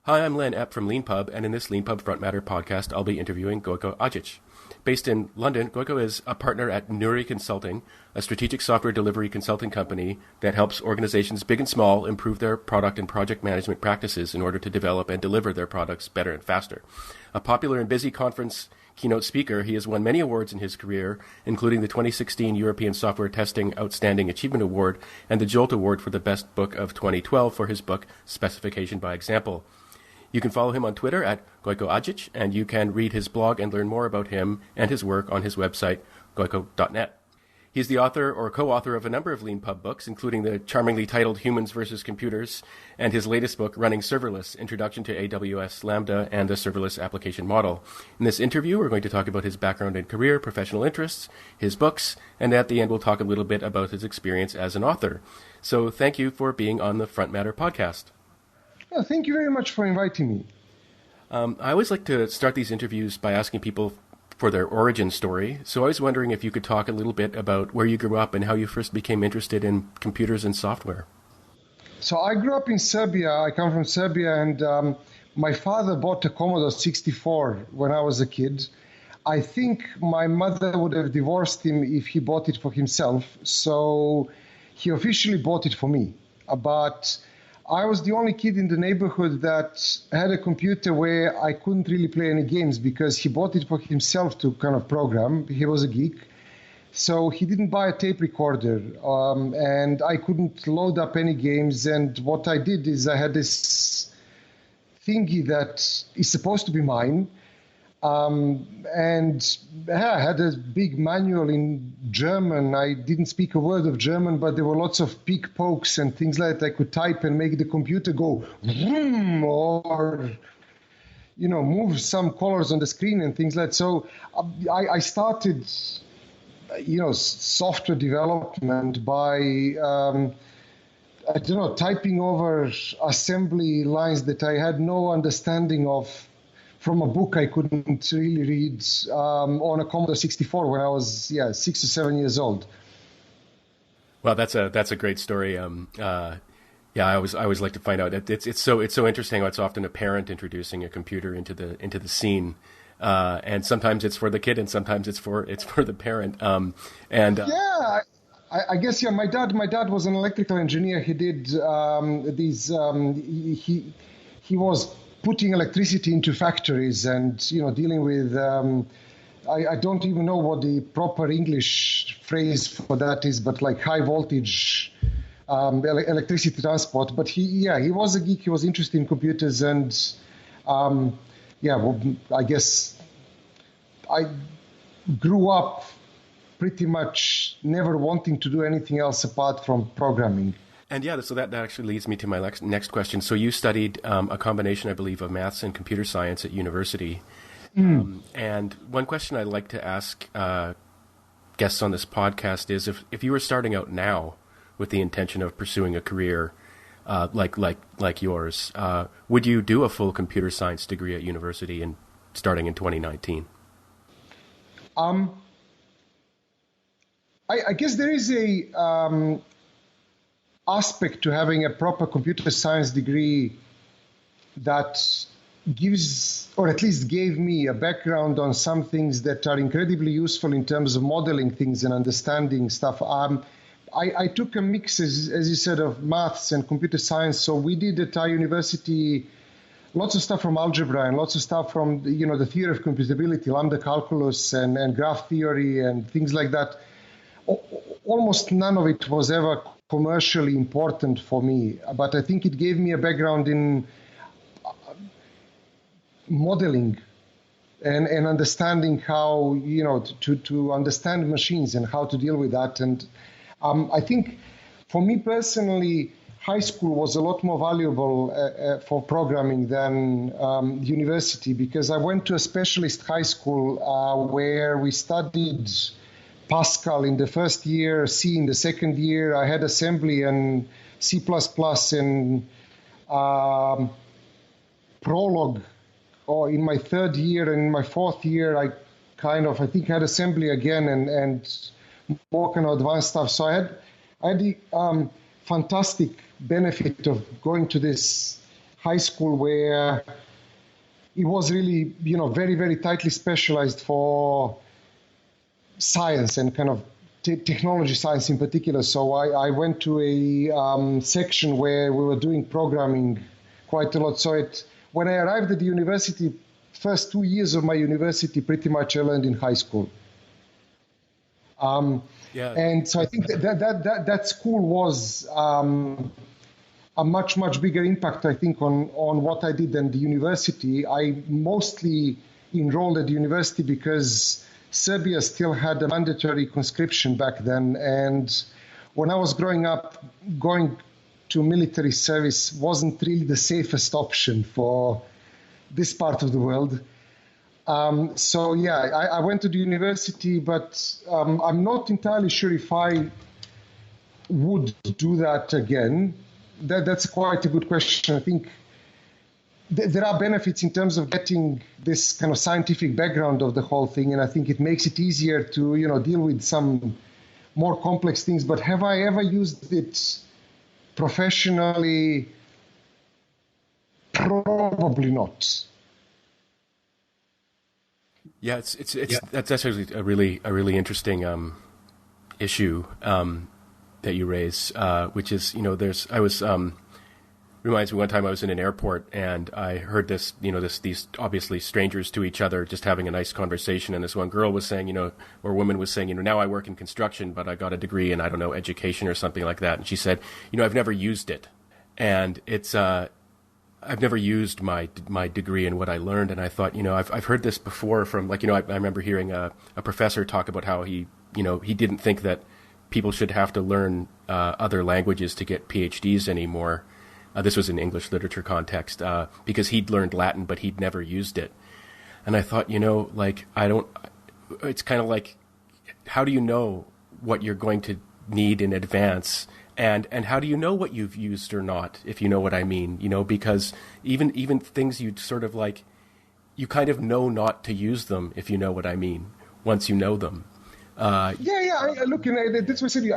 Hi, I'm Len Epp from LeanPub, and in this LeanPub Front Matter podcast, I'll be interviewing Gojko Adzic. Based in London, Gojko is a partner at Nuri Consulting, a strategic software delivery consulting company that helps organizations big and small improve their product and project management practices in order to develop and deliver their products better and faster. A popular and busy conference keynote speaker, he has won many awards in his career, including the 2016 European Software Testing Outstanding Achievement Award and the Jolt Award for the Best Book of 2012 for his book Specification by Example. You can follow him on Twitter at Gojko Adzic, and you can read his blog and learn more about him and his work on his website, gojko.net. He's the author or co-author of a number of LeanPub books, including the charmingly titled Humans versus Computers, and his latest book, Running Serverless, Introduction to AWS Lambda and the Serverless Application Model. In this interview, we're going to talk about his background and career, professional interests, his books, and at the end we'll talk a little bit about his experience as an author. So thank you for being on the Front Matter podcast. Well, thank you very much for inviting me. I always like to start these interviews by asking people for their origin story. So I was wondering if you could talk a little bit about where you grew up and how you first became interested in computers and software. So I grew up in Serbia. I come from Serbia, and my father bought a Commodore 64 when I was a kid. I think my mother would have divorced him if he bought it for himself. So he officially bought it for me. But I was the only kid in the neighborhood that had a computer where I couldn't really play any games because he bought it for himself to kind of program. He was a geek. So he didn't buy a tape recorder, and I couldn't load up any games. And what I did is I had this thingy that is supposed to be mine. And I had a big manual in German. I didn't speak a word of German, but there were lots of peek pokes and things like that. I could type and make the computer go vroom, or, move some colors on the screen and things like that. So I started, software development by, typing over assembly lines that I had no understanding of from a book I couldn't really read on a Commodore 64 when I was 6 or 7 years old. Well, that's a great story. I always like to find out. It's so interesting how it's often a parent introducing a computer into the scene, and sometimes it's for the kid, and sometimes it's for the parent. I guess my dad was an electrical engineer. He did these. He was putting electricity into factories and, dealing with, I don't even know what the proper English phrase for that is, but like high voltage electricity transport. But he was a geek. He was interested in computers. And I guess I grew up pretty much never wanting to do anything else apart from programming. And so that actually leads me to my next question. So you studied a combination, I believe, of maths and computer science at university. And one question I like to ask guests on this podcast is if you were starting out now with the intention of pursuing a career like yours, would you do a full computer science degree at university and starting in 2019? I guess there is a aspect to having a proper computer science degree that gives, or at least gave me, a background on some things that are incredibly useful in terms of modeling things and understanding stuff. I took a mix, as you said, of maths and computer science. So we did at our university lots of stuff from algebra and lots of stuff from the theory of computability, lambda calculus and graph theory and things like that. Almost none of it was ever commercially important for me, but I think it gave me a background in modeling and understanding how, to understand machines and how to deal with that. And I think for me personally, high school was a lot more valuable for programming than university, because I went to a specialist high school where we studied Pascal in the first year, C in the second year. I had assembly and C++ and Prolog in my third year, and in my fourth year I think had assembly again and more kind of advanced stuff. So I had the fantastic benefit of going to this high school where it was really, very, very tightly specialized for science and kind of technology science in particular. So I went to a section where we were doing programming quite a lot. So when I arrived at the university, first 2 years of my university pretty much I learned in high school. And so I think that school was a much, much bigger impact, I think, on what I did than the university. I mostly enrolled at the university because Serbia still had a mandatory conscription back then. And when I was growing up, going to military service wasn't really the safest option for this part of the world. So yeah, I went to the university, but I'm not entirely sure if I would do that again. That's quite a good question. I think there are benefits in terms of getting this kind of scientific background of the whole thing, and I think it makes it easier to deal with some more complex things. But have I ever used it professionally? Probably not. Yeah, that's actually a really interesting issue that you raise, which is reminds me one time I was in an airport and I heard these obviously strangers to each other just having a nice conversation, and this one girl was saying, or woman was saying, now I work in construction, but I got a degree in, I don't know, education or something like that, and she said, I've never used it, and it's I've never used my degree and what I learned, and I thought, I've heard this before from I remember hearing a professor talk about how he didn't think that people should have to learn other languages to get PhDs anymore. This was in English literature context, because he'd learned Latin, but he'd never used it. And I thought, it's kind of like, how do you know what you're going to need in advance? And how do you know what you've used or not, if you know what I mean? Because even things you'd sort of you kind of know not to use them, if you know what I mean, once you know them. Look, that's what I said.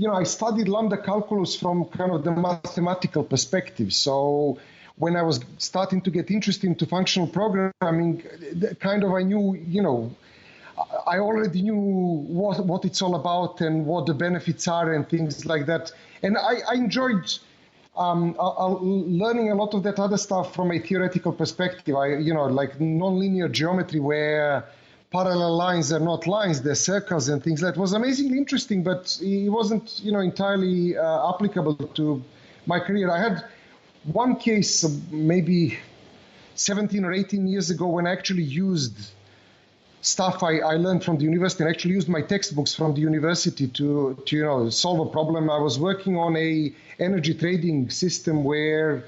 I studied lambda calculus from kind of the mathematical perspective. So when I was starting to get interested into functional programming, I knew, I already knew what it's all about and what the benefits are and things like that. And I enjoyed learning a lot of that other stuff from a theoretical perspective. Like nonlinear geometry, where parallel lines are not lines, they're circles and things. That was amazingly interesting, but it wasn't, entirely applicable to my career. I had one case maybe 17 or 18 years ago when I actually used stuff I learned from the university, and actually used my textbooks from the university to solve a problem. I was working on a energy trading system where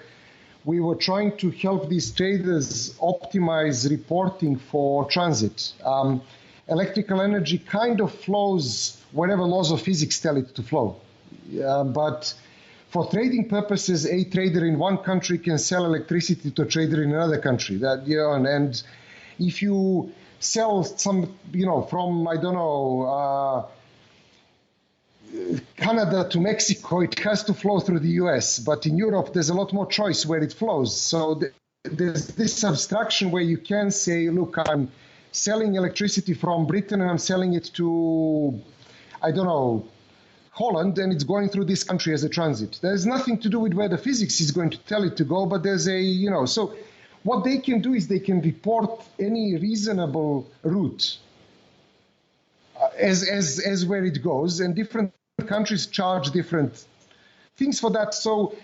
we were trying to help these traders optimize reporting for transit. Electrical energy kind of flows wherever laws of physics tell it to flow. But for trading purposes, a trader in one country can sell electricity to a trader in another country. And if you sell some, from, I don't know, Canada to Mexico, it has to flow through the US. But in Europe, there's a lot more choice where it flows. So there's this abstraction where you can say, look, I'm selling electricity from Britain and I'm selling it to, I don't know, Holland, and it's going through this country as a transit. There's nothing to do with where the physics is going to tell it to go, but there's a, so what they can do is they can report any reasonable route as where it goes, and different countries charge different things for that. So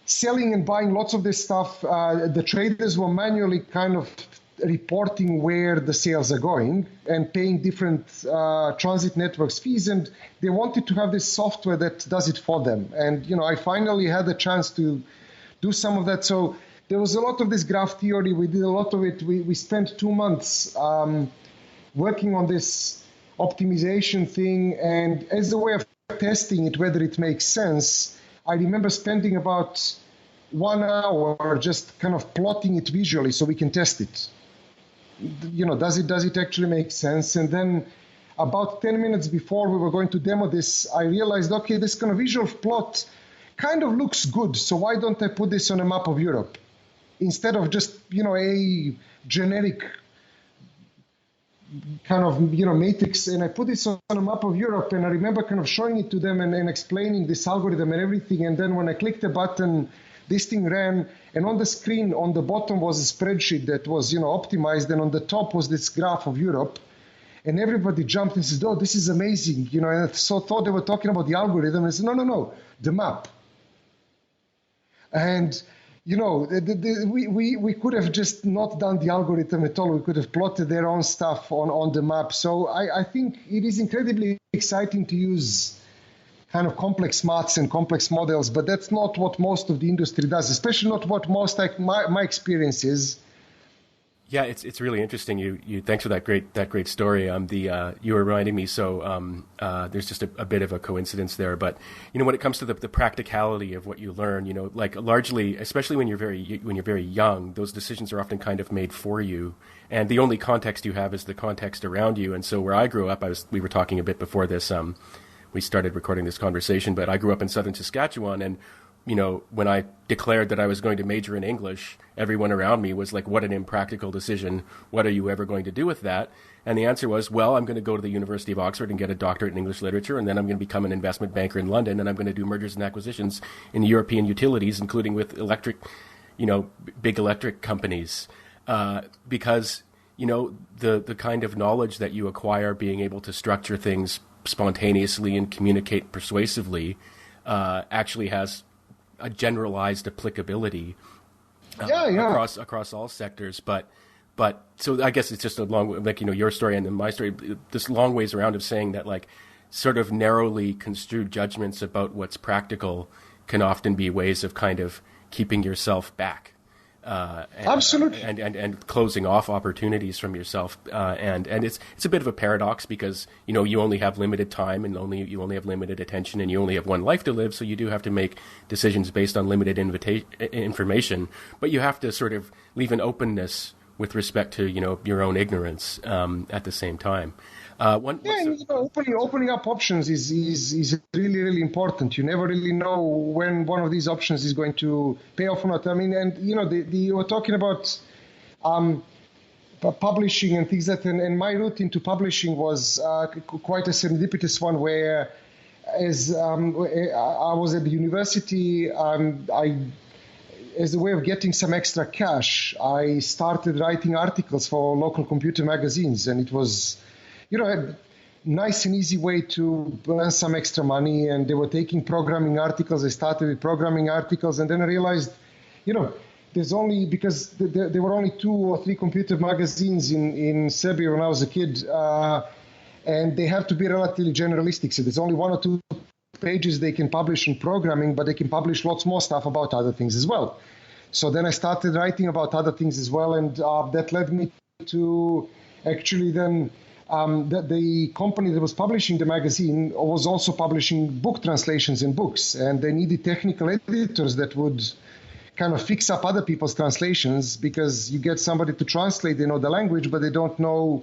selling and buying lots of this stuff, the traders were manually kind of reporting where the sales are going and paying different transit networks fees, and they wanted to have this software that does it for them. And I finally had the chance to do some of that. So there was a lot of this graph theory. We did a lot of it. We spent 2 months working on this optimization thing, and as a way of testing it, whether it makes sense, I remember spending about 1 hour just kind of plotting it visually so we can test it. Does it actually make sense? And then about 10 minutes before we were going to demo this, I realized, okay, this kind of visual plot kind of looks good. So why don't I put this on a map of Europe instead of just, a generic kind of, matrix? And I put this on a map of Europe, and I remember kind of showing it to them and explaining this algorithm and everything. And then when I clicked the button, this thing ran, and on the screen on the bottom was a spreadsheet that was, optimized, and on the top was this graph of Europe. And everybody jumped and said, "Oh, this is amazing!" And I thought they were talking about the algorithm. And I said, "No, the map." And we could have just not done the algorithm at all. We could have plotted their own stuff on the map. So I think it is incredibly exciting to use kind of complex maths and complex models, but that's not what most of the industry does, especially not what most, like my experience is. Yeah, it's really interesting. You thanks for that great story. You were reminding me. So there's just a bit of a coincidence there. But when it comes to the practicality of what you learn, like largely, especially when you're very young, those decisions are often kind of made for you, and the only context you have is the context around you. And so where I grew up, we were talking a bit before this. We started recording this conversation, but I grew up in southern Saskatchewan, and when I declared that I was going to major in English, everyone around me was like, "What an impractical decision. What are you ever going to do with that?" And the answer was, "Well, I'm going to go to the University of Oxford and get a doctorate in English literature, and then I'm going to become an investment banker in London, and I'm going to do mergers and acquisitions in European utilities, including with big electric companies." Because, the kind of knowledge that you acquire being able to structure things spontaneously and communicate persuasively actually has a generalized applicability across all sectors, but so I guess it's just a long, your story and then my story, this long ways around of saying that like sort of narrowly construed judgments about what's practical can often be ways of kind of keeping yourself back. Absolutely. And closing off opportunities from yourself. And it's a bit of a paradox because, you only have limited time and you only have limited attention and you only have one life to live. So you do have to make decisions based on limited information, but you have to sort of leave an openness with respect to, your own ignorance, at the same time. Opening up options is really, really important. You never really know when one of these options is going to pay off or not. I mean, and you were talking about publishing and things and my route into publishing was quite a serendipitous one. Where, as I was at the university, as a way of getting some extra cash, I started writing articles for local computer magazines, and it was a nice and easy way to earn some extra money. And they were taking programming articles. I started with programming articles, and then I realized, there's only, because there were only 2 or 3 computer magazines in Serbia when I was a kid, and they have to be relatively generalistic. So there's only 1 or 2 pages they can publish in programming, but they can publish lots more stuff about other things as well. So then I started writing about other things as well, and that led me to actually then the company that was publishing the magazine was also publishing book translations in books, and they needed technical editors that would kind of fix up other people's translations, because you get somebody to translate, they know the language, but they don't know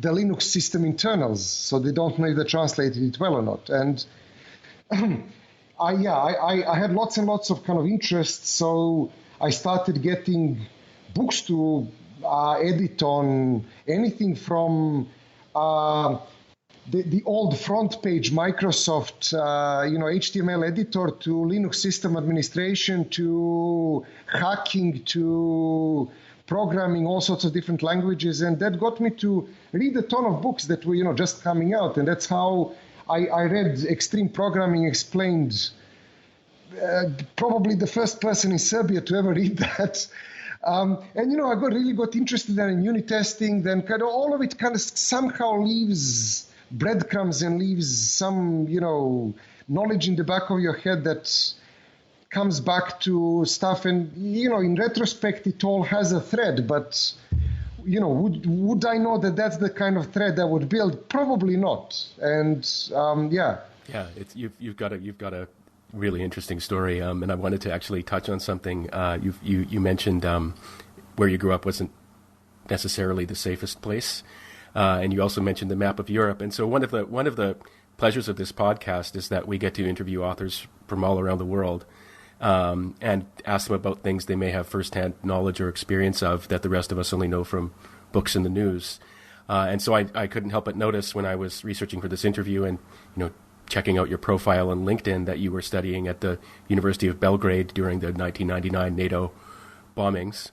the Linux system internals, so they don't know if they translated it well or not. And I had lots and lots of kind of interests, so I started getting books to edit on anything from the old front page Microsoft, HTML editor, to Linux system administration, to hacking, to programming, all sorts of different languages. And that got me to read a ton of books that were, just coming out. And that's how I read Extreme Programming Explained, probably the first person in Serbia to ever read that. And I really got interested in unit testing. Then kind of all of it kind of somehow leaves breadcrumbs and leaves some, knowledge in the back of your head that comes back to stuff. And, in retrospect, it all has a thread. But, would I know that that's the kind of thread I would build? Probably not. And, yeah. Yeah, you've got a really interesting story, and I wanted to actually touch on something. You mentioned where you grew up wasn't necessarily the safest place, and you also mentioned the map of Europe. And so one of the pleasures of this podcast is that we get to interview authors from all around the world, and ask them about things they may have firsthand knowledge or experience of that the rest of us only know from books and the news. And so I couldn't help but notice when I was researching for this interview and, checking out your profile on LinkedIn that you were studying at the University of Belgrade during the 1999 NATO bombings.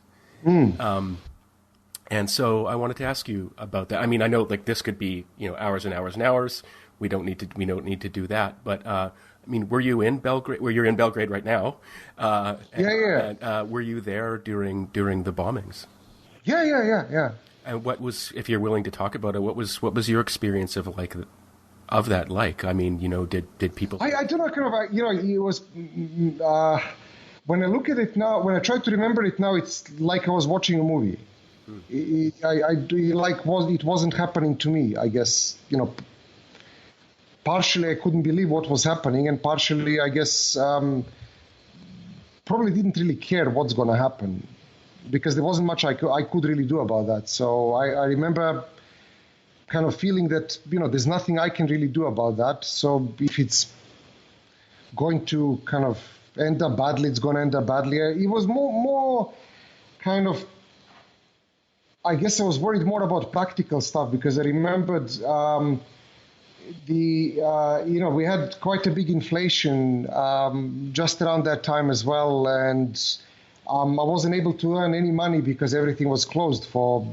And so I wanted to ask you about that. I mean, I know like this could be, hours and hours and hours. We don't need to do that. But I mean, were you in Belgrade? Well, you're in Belgrade right now. And, were you there during the bombings? Yeah. And what was, if you're willing to talk about it, what was your experience of that like? I mean, did people? I don't know, it was. When I look at it now, when I try to remember it now, it's like I was watching a movie. It wasn't happening to me. I guess partially I couldn't believe what was happening, and partially I guess probably didn't really care what's going to happen because there wasn't much I could really do about that. So I remember kind of feeling that there's nothing I can really do about that. So if it's going to kind of end up badly, it's going to end up badly. It was more kind of, I guess I was worried more about practical stuff because I remembered we had quite a big inflation just around that time as well, and I wasn't able to earn any money because everything was closed for,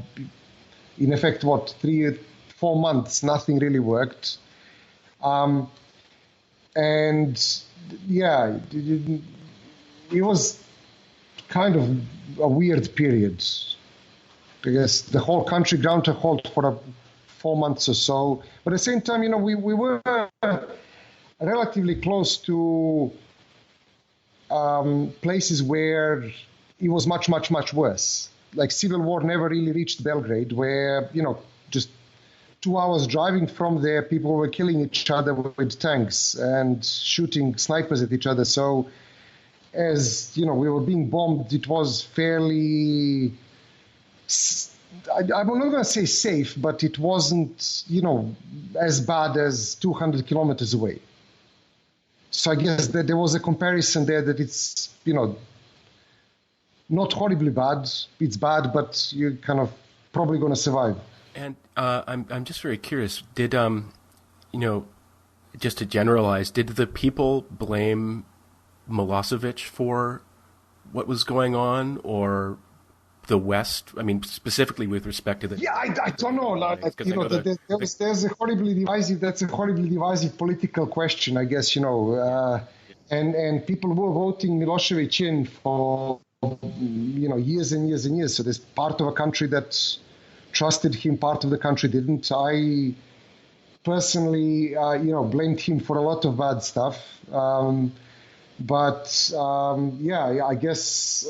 in effect, 3-4 months. Nothing really worked, and yeah, it was kind of a weird period. I guess the whole country ground to halt for 4 months or so. But at the same time, we were relatively close to places where it was much, much, much worse. Like civil war never really reached Belgrade, where, just 2 hours driving from there, people were killing each other with tanks and shooting snipers at each other. So as, we were being bombed, it was fairly... I'm not going to say safe, but it wasn't, as bad as 200 kilometers away. So I guess that there was a comparison there that it's, not horribly bad. It's bad, but you're kind of probably going to survive. And I'm just very curious. Did just to generalize, did the people blame Milosevic for what was going on, or the West? I mean, specifically with respect to the... Yeah, I don't know. There's a horribly divisive... That's a horribly divisive political question, I guess, and people were voting Milosevic in for, years and years and years. So there's part of a country that trusted him, part of the country didn't. I personally, blamed him for a lot of bad stuff. I guess...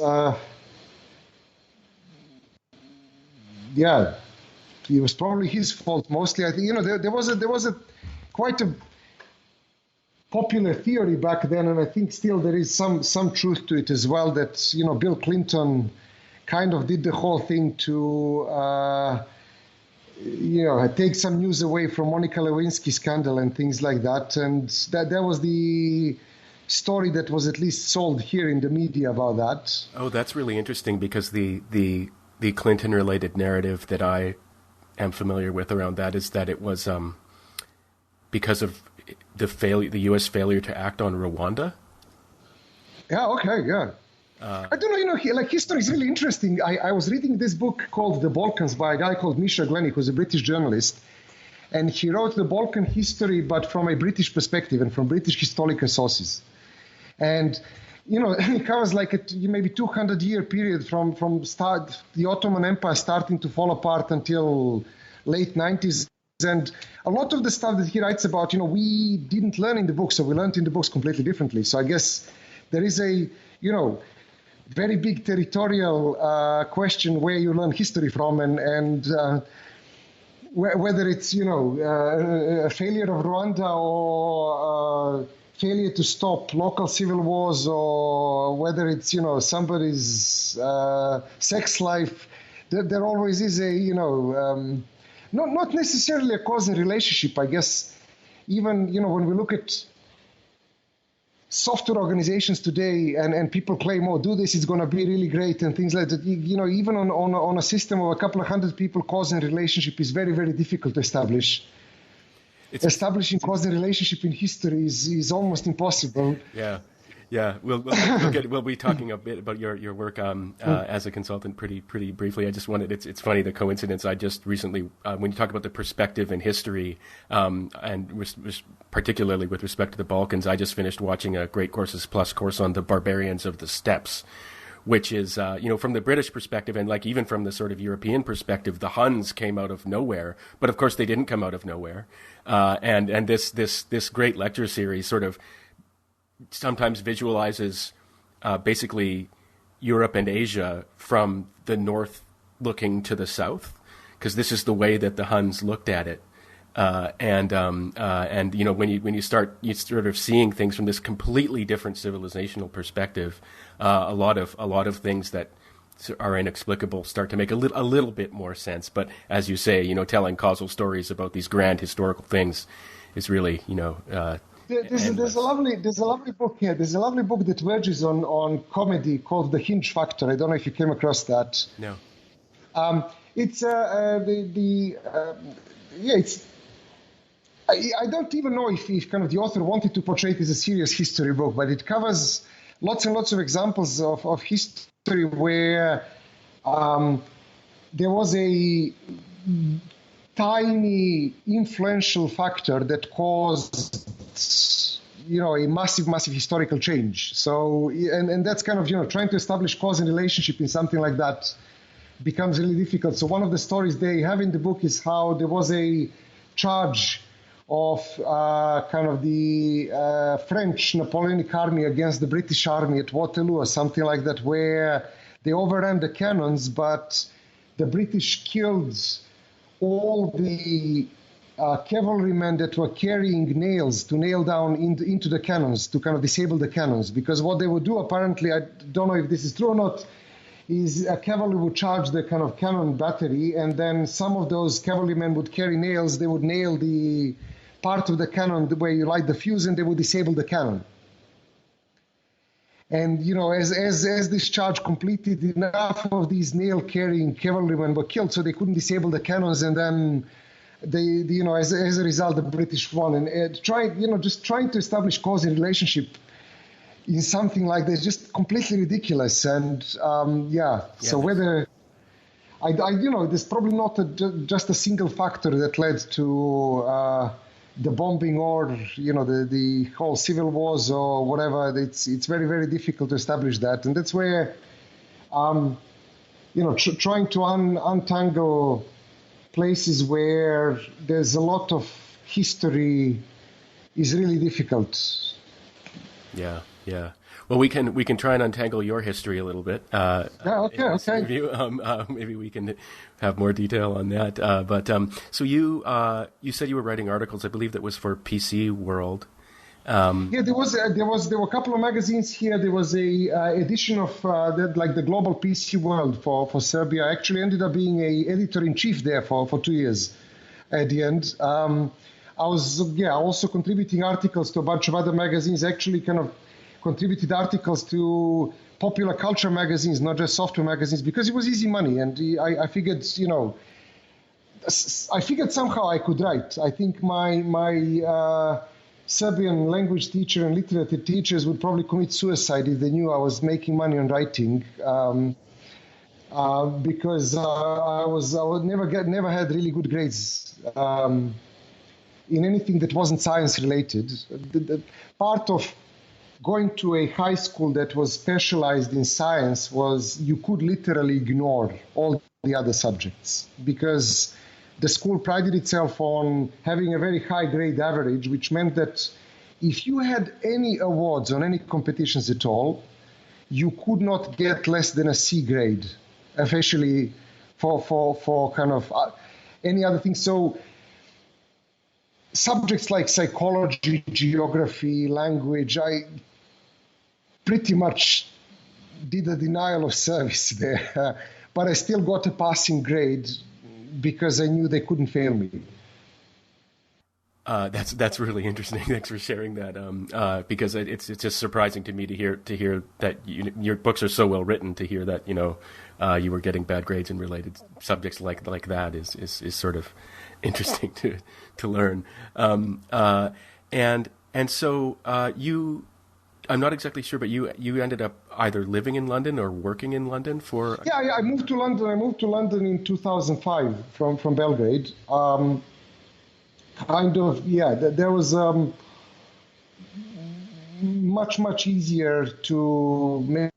yeah, it was probably his fault mostly. I think there was a quite a popular theory back then, and I think still there is some truth to it as well. That Bill Clinton kind of did the whole thing to take some news away from Monica Lewinsky scandal and things like that, and that was the story that was at least sold here in the media about that. Oh, that's really interesting because the Clinton-related narrative that I am familiar with around that is that it was because of the U.S. failure to act on Rwanda. Yeah. Okay. Yeah. I don't know. History is really interesting. I was reading this book called The Balkans by a guy called Misha Glenny, who's a British journalist, and he wrote the Balkan history, but from a British perspective and from British historical sources, and. It covers like a maybe 200-year period from start the Ottoman Empire starting to fall apart until late 90s. And a lot of the stuff that he writes about, we didn't learn in the books, so we learned in the books completely differently. So I guess there is a, very big territorial question where you learn history from and whether it's, a failure of Rwanda or... failure to stop local civil wars, or whether it's somebody's sex life, there always is a not necessarily a causal relationship. I guess even when we look at software organizations today, and people claim, oh, do this, it's going to be really great, and things like that. Even on a system of a couple of hundred people, cause and relationship is very, very difficult to establish. Establishing cause and relationship in history is almost impossible. Yeah. Yeah, we'll be talking a bit about your work as a consultant pretty briefly. I just wanted it's funny, the coincidence. I just recently when you talk about the perspective in history and particularly with respect to the Balkans, I just finished watching a Great Courses Plus course on the barbarians of the steppes, which is from the British perspective and like even from the sort of European perspective, the Huns came out of nowhere, but of course they didn't come out of nowhere. And this great lecture series sort of sometimes visualizes basically Europe and Asia from the north looking to the south, because this is the way that the Huns looked at it. And when you start sort of seeing things from this completely different civilizational perspective, a lot of things that are inexplicable start to make a little bit more sense. But as you say, telling causal stories about these grand historical things is really There's a lovely book here. There's a lovely book that verges on comedy called The Hinge Factor. I don't know if you came across that. No. It's I don't even know if kind of the author wanted to portray it as a serious history book, but it covers lots and lots of examples of history where there was a tiny influential factor that caused a massive historical change. So and that's kind of trying to establish cause and relationship in something like that becomes really difficult. So one of the stories they have in the book is how there was a charge of kind of the French Napoleonic army against the British army at Waterloo or something like that, where they overran the cannons, but the British killed all the cavalrymen that were carrying nails to nail down into the cannons, to kind of disable the cannons. Because what they would do, apparently, I don't know if this is true or not, is a cavalry would charge the kind of cannon battery, and then some of those cavalrymen would carry nails. They would nail the part of the cannon where you light the fuse, and they would disable the cannon. And, as this charge completed, enough of these nail-carrying cavalrymen were killed, so they couldn't disable the cannons, and then as a result, the British won. And just trying to establish cause and relationship in something like that is just completely ridiculous. And so whether there's probably not just a single factor that led to the bombing or the whole civil wars or whatever. It's very, very difficult to establish that, and that's where trying to untangle places where there's a lot of history is really difficult. Yeah. Well, we can try and untangle your history a little bit. Okay. Maybe we can have more detail on that. So you said you were writing articles. I believe that was for PC World. There were a couple of magazines here. There was a edition of the Global PC World for Serbia. I actually ended up being a editor-in-chief there for 2 years at the end. I was also contributing articles to a bunch of other magazines, actually kind of contributed articles to popular culture magazines, not just software magazines, because it was easy money. And I figured, somehow I could write. I think my Serbian language teacher and literature teachers would probably commit suicide if they knew I was making money on writing, because I would never had really good grades in anything that wasn't science related. The part of going to a high school that was specialized in science was you could literally ignore all the other subjects, because the school prided itself on having a very high grade average, which meant that if you had any awards on any competitions at all, you could not get less than a C grade, officially, for kind of any other thing. So subjects like psychology, geography, language, I pretty much did a denial of service there, but I still got a passing grade because I knew they couldn't fail me. That's really interesting. Thanks for sharing that. Because it's just surprising to me to hear that your books are so well written. To hear that you were getting bad grades in related subjects like that is sort of interesting to learn. And so you. I'm not exactly sure, but you ended up either living in London or working in London for. Yeah, I moved to London. I moved to London in 2005 from Belgrade. There was much easier to make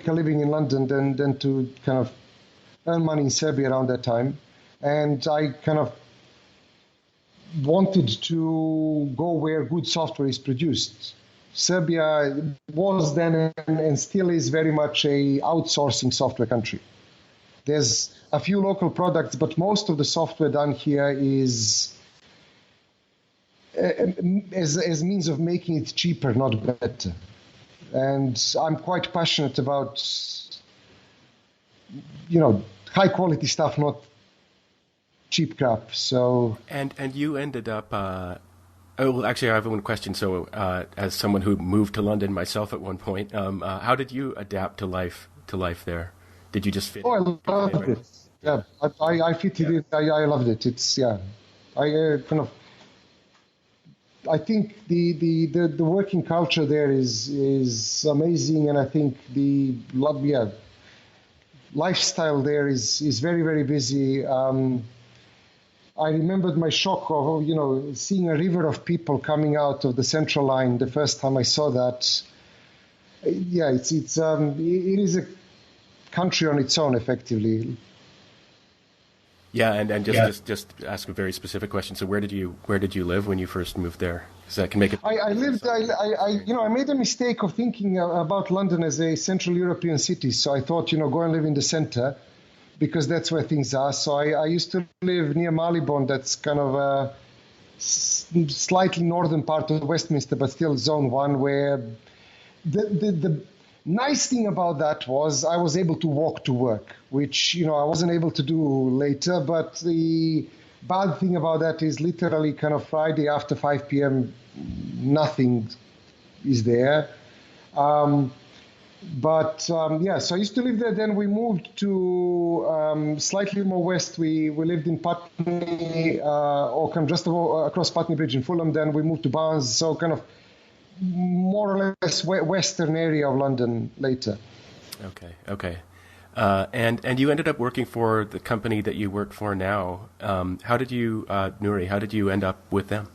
a living in London than to kind of earn money in Serbia around that time, and I kind of wanted to go where good software is produced. Serbia was then and still is very much a outsourcing software country. There's a few local products, but most of the software done here is as means of making it cheaper, not better. And I'm quite passionate about, high quality stuff, not cheap crap. So and you ended up. Well, actually, I have one question. So, as someone who moved to London myself at one point, how did you adapt to life there? Did you just fit? Oh, I loved it. Yeah, I fitted in. I loved it. It's I think the working culture there is amazing, and I think the lifestyle there is very, very busy. I remembered my shock of seeing a river of people coming out of the Central Line the first time I saw that. Yeah, it is a country on its own, effectively. Yeah, and just ask a very specific question. So where did you live when you first moved there? Because that can make it. I made a mistake of thinking about London as a Central European city. So I thought, go and live in the center, because that's where things are. So I used to live near Marylebone. That's kind of a slightly northern part of Westminster, but still Zone 1, where the nice thing about that was I was able to walk to work, which, I wasn't able to do later. But the bad thing about that is literally kind of Friday after 5 p.m., nothing is there. So I used to live there. Then we moved to slightly more west. We lived in Putney, or kind of just across Putney Bridge in Fulham. Then we moved to Barnes, so kind of more or less western area of London later. Okay. And you ended up working for the company that you work for now. How did you, Nuri, how did you end up with them?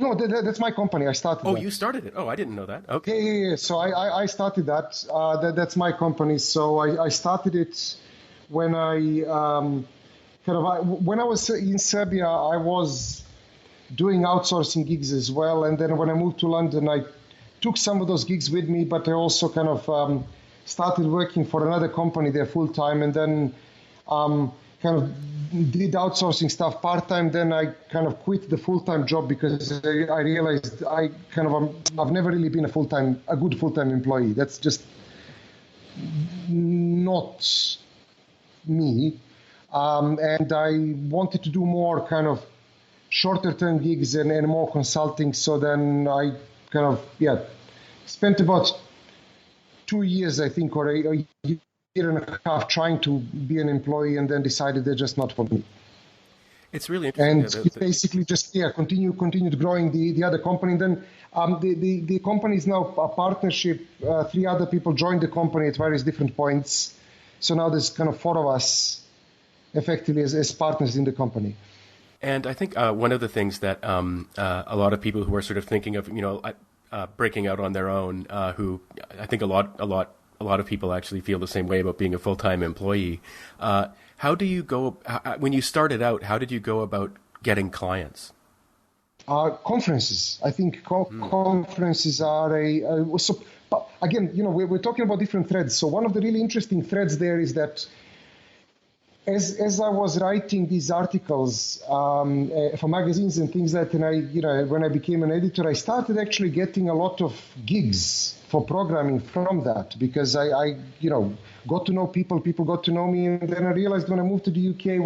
No, that's my company. I started that. You started it. Oh, I didn't know that. Okay. Yeah. So I started that. That's my company. So I started it when when I was in Serbia, I was doing outsourcing gigs as well. And then when I moved to London, I took some of those gigs with me, but I also kind of started working for another company there full time, and then kind of did outsourcing stuff part-time. Then I kind of quit the full-time job because I realized I've never really been a good full-time employee. That's just not me. And I wanted to do more kind of shorter-term gigs and more consulting. So then I kind of, spent about 2 years, I think, or a year and a half trying to be an employee, and then decided they're just not for me. It's really interesting. And basically just continued growing the other company. And then the company is now a partnership. 3 other people joined the company at various different points. So now there's kind of 4 of us effectively as partners in the company. And I think one of the things that a lot of people who are sort of thinking of, breaking out on their own, who I think a lot of people actually feel the same way about being a full-time employee. How do you go, when you started out, how did you go about getting clients? Conferences. I think conferences are but again, we're talking about different threads. So one of the really interesting threads there is that as I was writing these articles for magazines and things like that, and when I became an editor, I started actually getting a lot of gigs for programming from that, because I got to know people got to know me, and then I realized when I moved to the UK,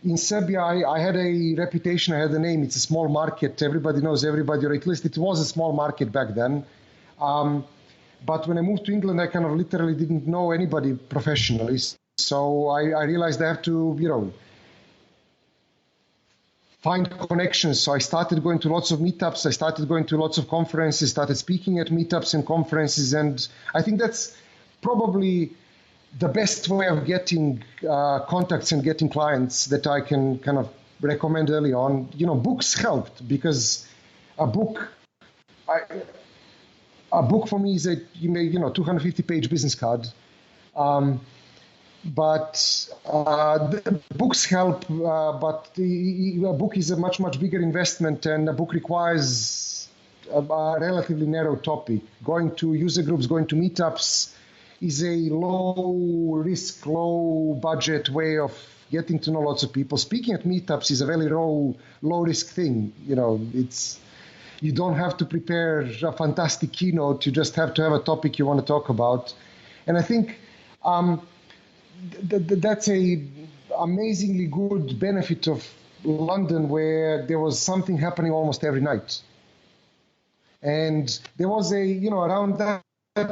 in Serbia, I had a reputation, I had a name. It's a small market. Everybody knows everybody, or at least it was a small market back then. But when I moved to England, I kind of literally didn't know anybody professionally. So I realized I have to, find connections. So I started going to lots of meetups. I started going to lots of conferences, started speaking at meetups and conferences. And I think that's probably the best way of getting contacts and getting clients that I can kind of recommend early on. Books helped, because a book for me is a 250-page business card. But the books help, but a book is a much, much bigger investment, and a book requires a relatively narrow topic. Going to user groups, going to meetups is a low-risk, low-budget way of getting to know lots of people. Speaking at meetups is a very low-risk thing. You don't have to prepare a fantastic keynote. You just have to have a topic you want to talk about. And I think that's a amazingly good benefit of London, where there was something happening almost every night. And there was around that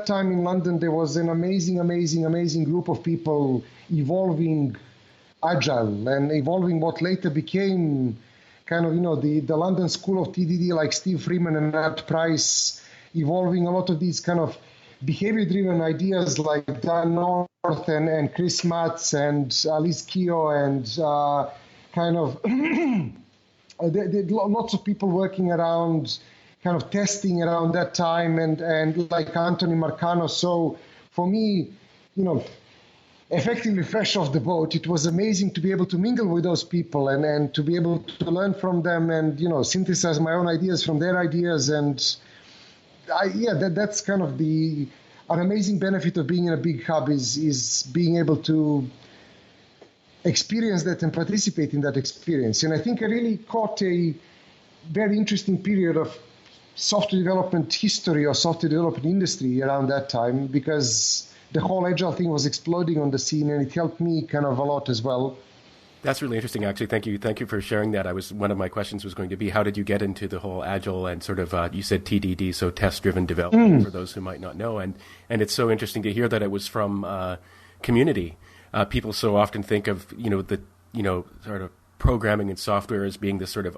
time in London, there was an amazing group of people evolving Agile and evolving what later became kind of, the London School of TDD, like Steve Freeman and Ed Price, evolving a lot of these kind of behavior-driven ideas like Dan North and Chris Matz and Alice Keogh and kind of lots of people working around kind of testing around that time, and like Anthony Marcano. So for me, effectively fresh off the boat, it was amazing to be able to mingle with those people and to be able to learn from them and, synthesize my own ideas from their ideas. And that's kind of an amazing benefit of being in a big hub is being able to experience that and participate in that experience. And I think I really caught a very interesting period of software development history or software development industry around that time, because the whole Agile thing was exploding on the scene, and it helped me kind of a lot as well. That's really interesting, actually. Thank you for sharing that. One of my questions was going to be, how did you get into the whole Agile and sort of, you said TDD, so test-driven development, for those who might not know. And it's so interesting to hear that it was from community. People so often think of, sort of programming and software as being this sort of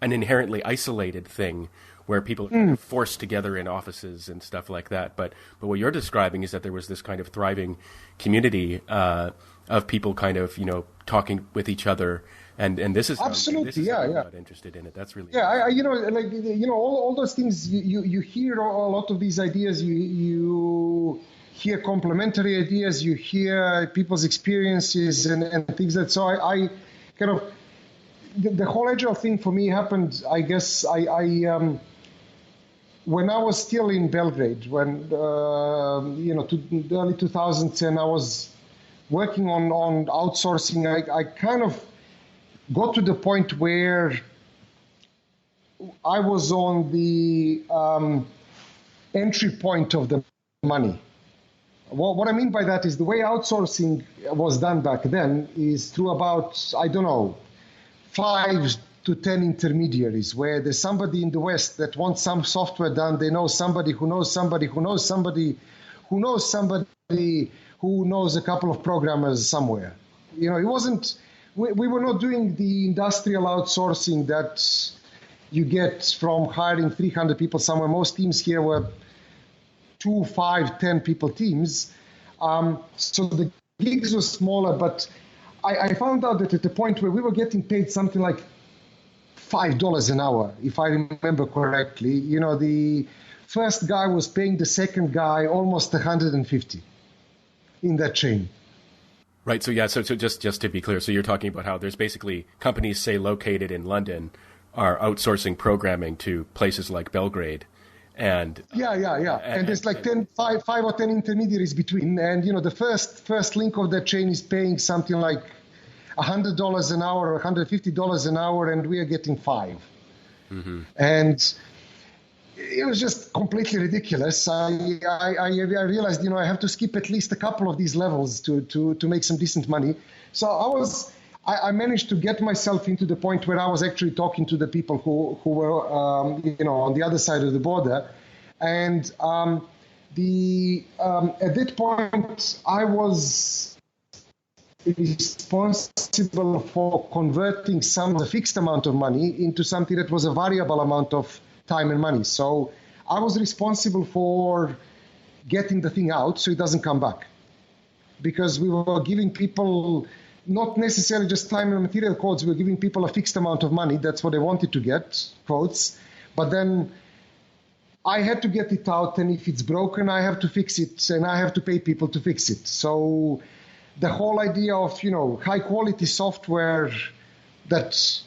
an inherently isolated thing, where people are kind of forced together in offices and stuff like that. But what you're describing is that there was this kind of thriving community of people kind of, talking with each other. And this is absolutely, I'm not interested in it. That's really all those things you hear a lot of these ideas. You hear complementary ideas. You hear people's experiences and things that. So I kind of the whole Agile thing for me happened. I guess when I was still in Belgrade, when to the early 2000s, and I was working on outsourcing, I kind of got to the point where I was on the entry point of the money. What I mean by that is the way outsourcing was done back then is through about, 5 to 10 intermediaries, where there's somebody in the West that wants some software done. They know somebody who knows somebody who knows somebody who knows somebody who knows a couple of programmers somewhere. It wasn't, we were not doing the industrial outsourcing that you get from hiring 300 people somewhere. Most teams here were 2, 5, 10 people teams. So the gigs were smaller, but I found out that at the point where we were getting paid something like $5 an hour, if I remember correctly, the first guy was paying the second guy almost 150 in that chain. Right. So so just to be clear, so you're talking about how there's basically companies, say, located in London, are outsourcing programming to places like Belgrade. And and there's like 5 or 10 intermediaries between, and the first link of that chain is paying something like $100 an hour or $150 an hour, and we are getting 5. Mm-hmm. And it was just completely ridiculous. I realized, I have to skip at least a couple of these levels to make some decent money. So I managed to get myself into the point where I was actually talking to the people who were, on the other side of the border. And at that point, I was responsible for converting a fixed amount of money into something that was a variable amount of time and money. So I was responsible for getting the thing out so it doesn't come back. Because we were giving people not necessarily just time and material quotes, we were giving people a fixed amount of money. That's what they wanted to get, quotes. But then I had to get it out, and if it's broken, I have to fix it, and I have to pay people to fix it. So the whole idea of, high quality software that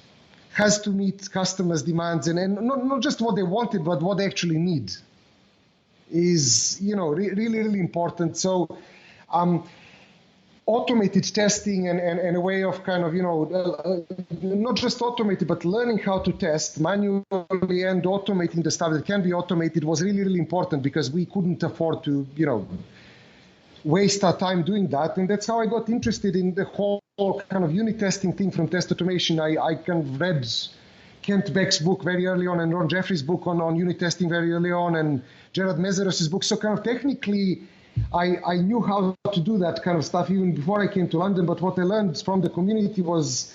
has to meet customers' demands and not just what they wanted, but what they actually need is, really, really important. So automated testing and a way of kind of, not just automated, but learning how to test manually and automating the stuff that can be automated was really, really important because we couldn't afford to, waste our time doing that. And that's how I got interested in the whole kind of unit testing thing from test automation. I kind of read Kent Beck's book very early on and Ron Jeffries' book on unit testing very early on and Gerard Mesaros's book. So kind of technically, I knew how to do that kind of stuff even before I came to London. But what I learned from the community was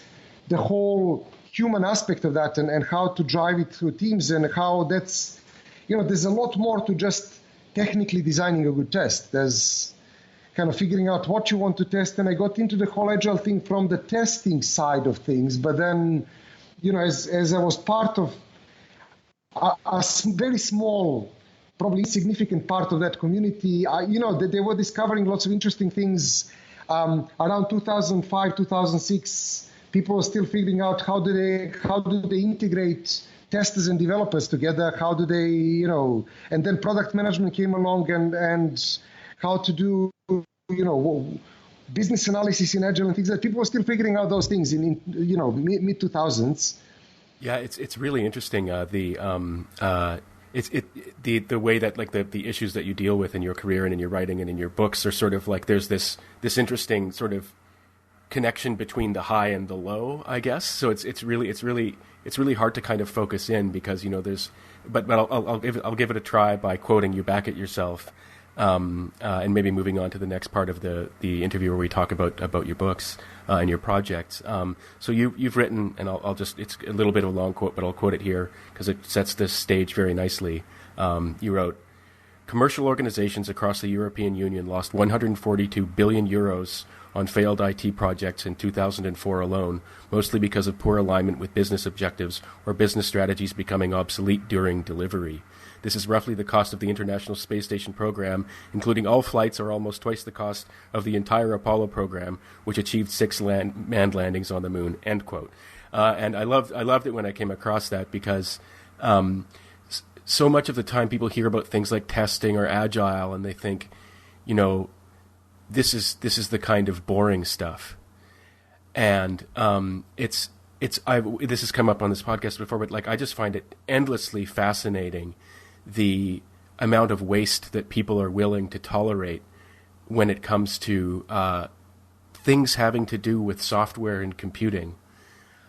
the whole human aspect of that and how to drive it through teams and how that's, there's a lot more to just technically designing a good test. There's kind of figuring out what you want to test. And I got into the whole agile thing from the testing side of things. But then, as I was part of a very small, probably insignificant part of that community, they were discovering lots of interesting things. Around 2005, 2006, people were still figuring out how do they integrate testers and developers together? How do they, and then product management came along and how to do, business analysis in Agile and things like that. People were still figuring out those things in mid 2000s. Yeah, it's really interesting. The way that like the issues that you deal with in your career and in your writing and in your books are sort of like there's this interesting sort of connection between the high and the low, I guess. So it's really hard to kind of focus in because there's but I'll give it a try by quoting you back at yourself. And maybe moving on to the next part of the interview where we talk about your books and your projects. So you've written, and it's a little bit of a long quote, but I'll quote it here because it sets this stage very nicely. You wrote, "Commercial organizations across the European Union lost 142 billion euros on failed IT projects in 2004 alone, mostly because of poor alignment with business objectives or business strategies becoming obsolete during delivery. This is roughly the cost of the International Space Station program, including all flights, or almost twice the cost of the entire Apollo program, which achieved 6 manned landings on the moon." End quote. And I loved it when I came across that because so much of the time people hear about things like testing or agile, and they think, this is the kind of boring stuff. And this has come up on this podcast before, but like I just find it endlessly fascinating the amount of waste that people are willing to tolerate when it comes to things having to do with software and computing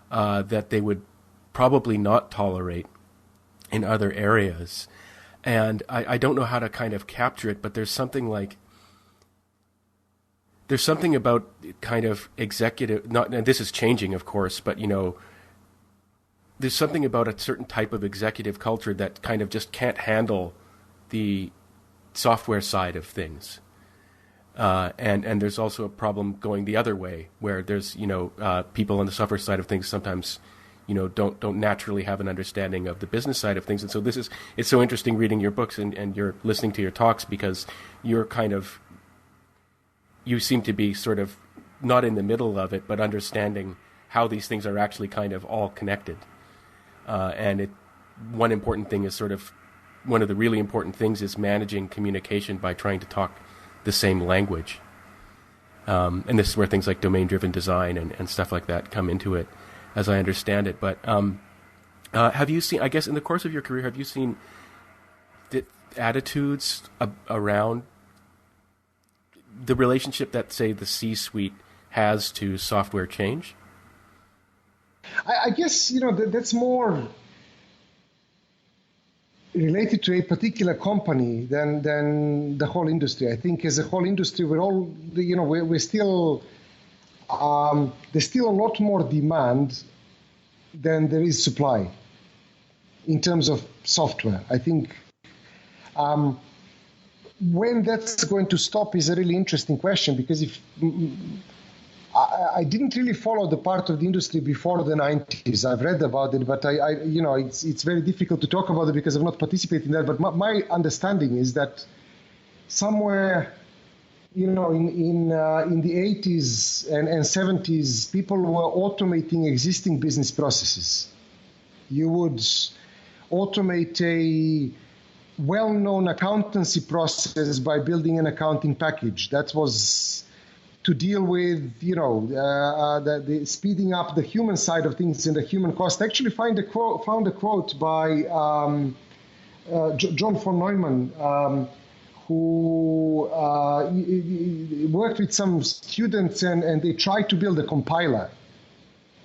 that they would probably not tolerate in other areas. And I don't know how to kind of capture it, but there's something about kind of executive, and this is changing, of course, but there's something about a certain type of executive culture that kind of just can't handle the software side of things. And there's also a problem going the other way, where there's, people on the software side of things sometimes, don't naturally have an understanding of the business side of things. And so it's so interesting reading your books and you're listening to your talks because you seem to be sort of not in the middle of it, but understanding how these things are actually kind of all connected. One important thing is sort of, one of the really important things is managing communication by trying to talk the same language. And this is where things like domain-driven design and stuff like that come into it, as I understand it. But have you seen, I guess in the course of your career, have you seen the attitudes around the relationship that, say, the C-suite has to software change? I guess, that's more related to a particular company than the whole industry. I think as a whole industry, we're all, we're still, there's still a lot more demand than there is supply in terms of software. I think when that's going to stop is a really interesting question, because if I didn't really follow the part of the industry before the 90s. I've read about it, but it's very difficult to talk about it because I've not participated in that. But my understanding is that somewhere, in the 80s and 70s, people were automating existing business processes. You would automate a well-known accountancy process by building an accounting package. That was to deal with, the speeding up the human side of things and the human cost. I actually found a quote by John von Neumann, who worked with some students and they tried to build a compiler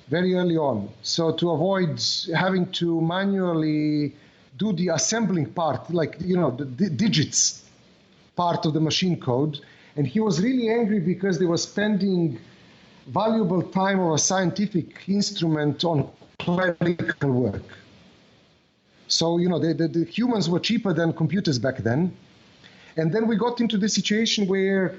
very early on. So to avoid having to manually do the assembling part, the digits part of the machine code. And he was really angry because they were spending valuable time of a scientific instrument on clerical work. So, the humans were cheaper than computers back then. And then we got into the situation where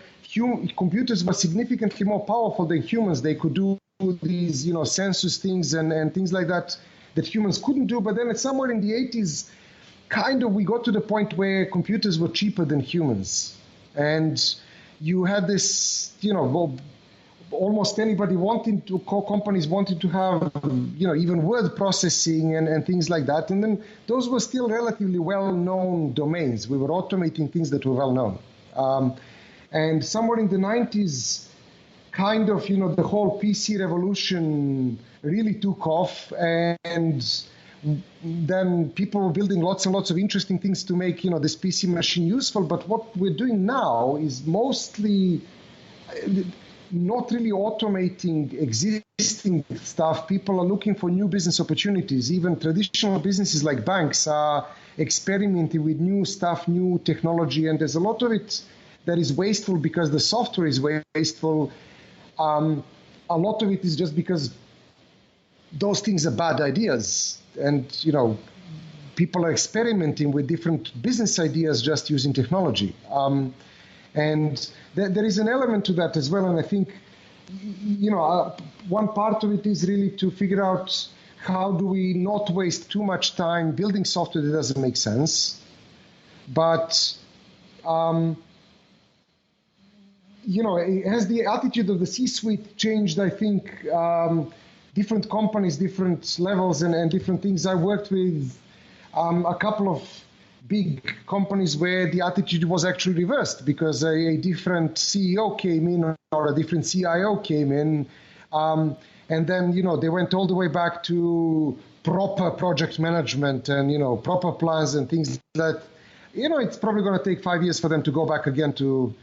computers were significantly more powerful than humans. They could do these, census things and things like that humans couldn't do. But then somewhere in the 80s, we got to the point where computers were cheaper than humans. And you had this, almost anybody companies wanted to have, even word processing and things like that. And then those were still relatively well-known domains. We were automating things that were well-known. And somewhere in the 90s, the whole PC revolution really took off, and then people were building lots and lots of interesting things to make, this PC machine useful. But what we're doing now is mostly not really automating existing stuff. People are looking for new business opportunities. Even traditional businesses like banks are experimenting with new stuff, new technology, and there's a lot of it that is wasteful because the software is wasteful. A lot of it is just because those things are bad ideas. And, people are experimenting with different business ideas just using technology. And there is an element to that as well. And I think, one part of it is really to figure out how do we not waste too much time building software that doesn't make sense. But, has the attitude of the C-suite changed? I think different companies, different levels and different things. I worked with a couple of big companies where the attitude was actually reversed because a different CEO came in or a different CIO came in. And then, they went all the way back to proper project management and, proper plans and things that, it's probably going to take 5 years for them to go back again to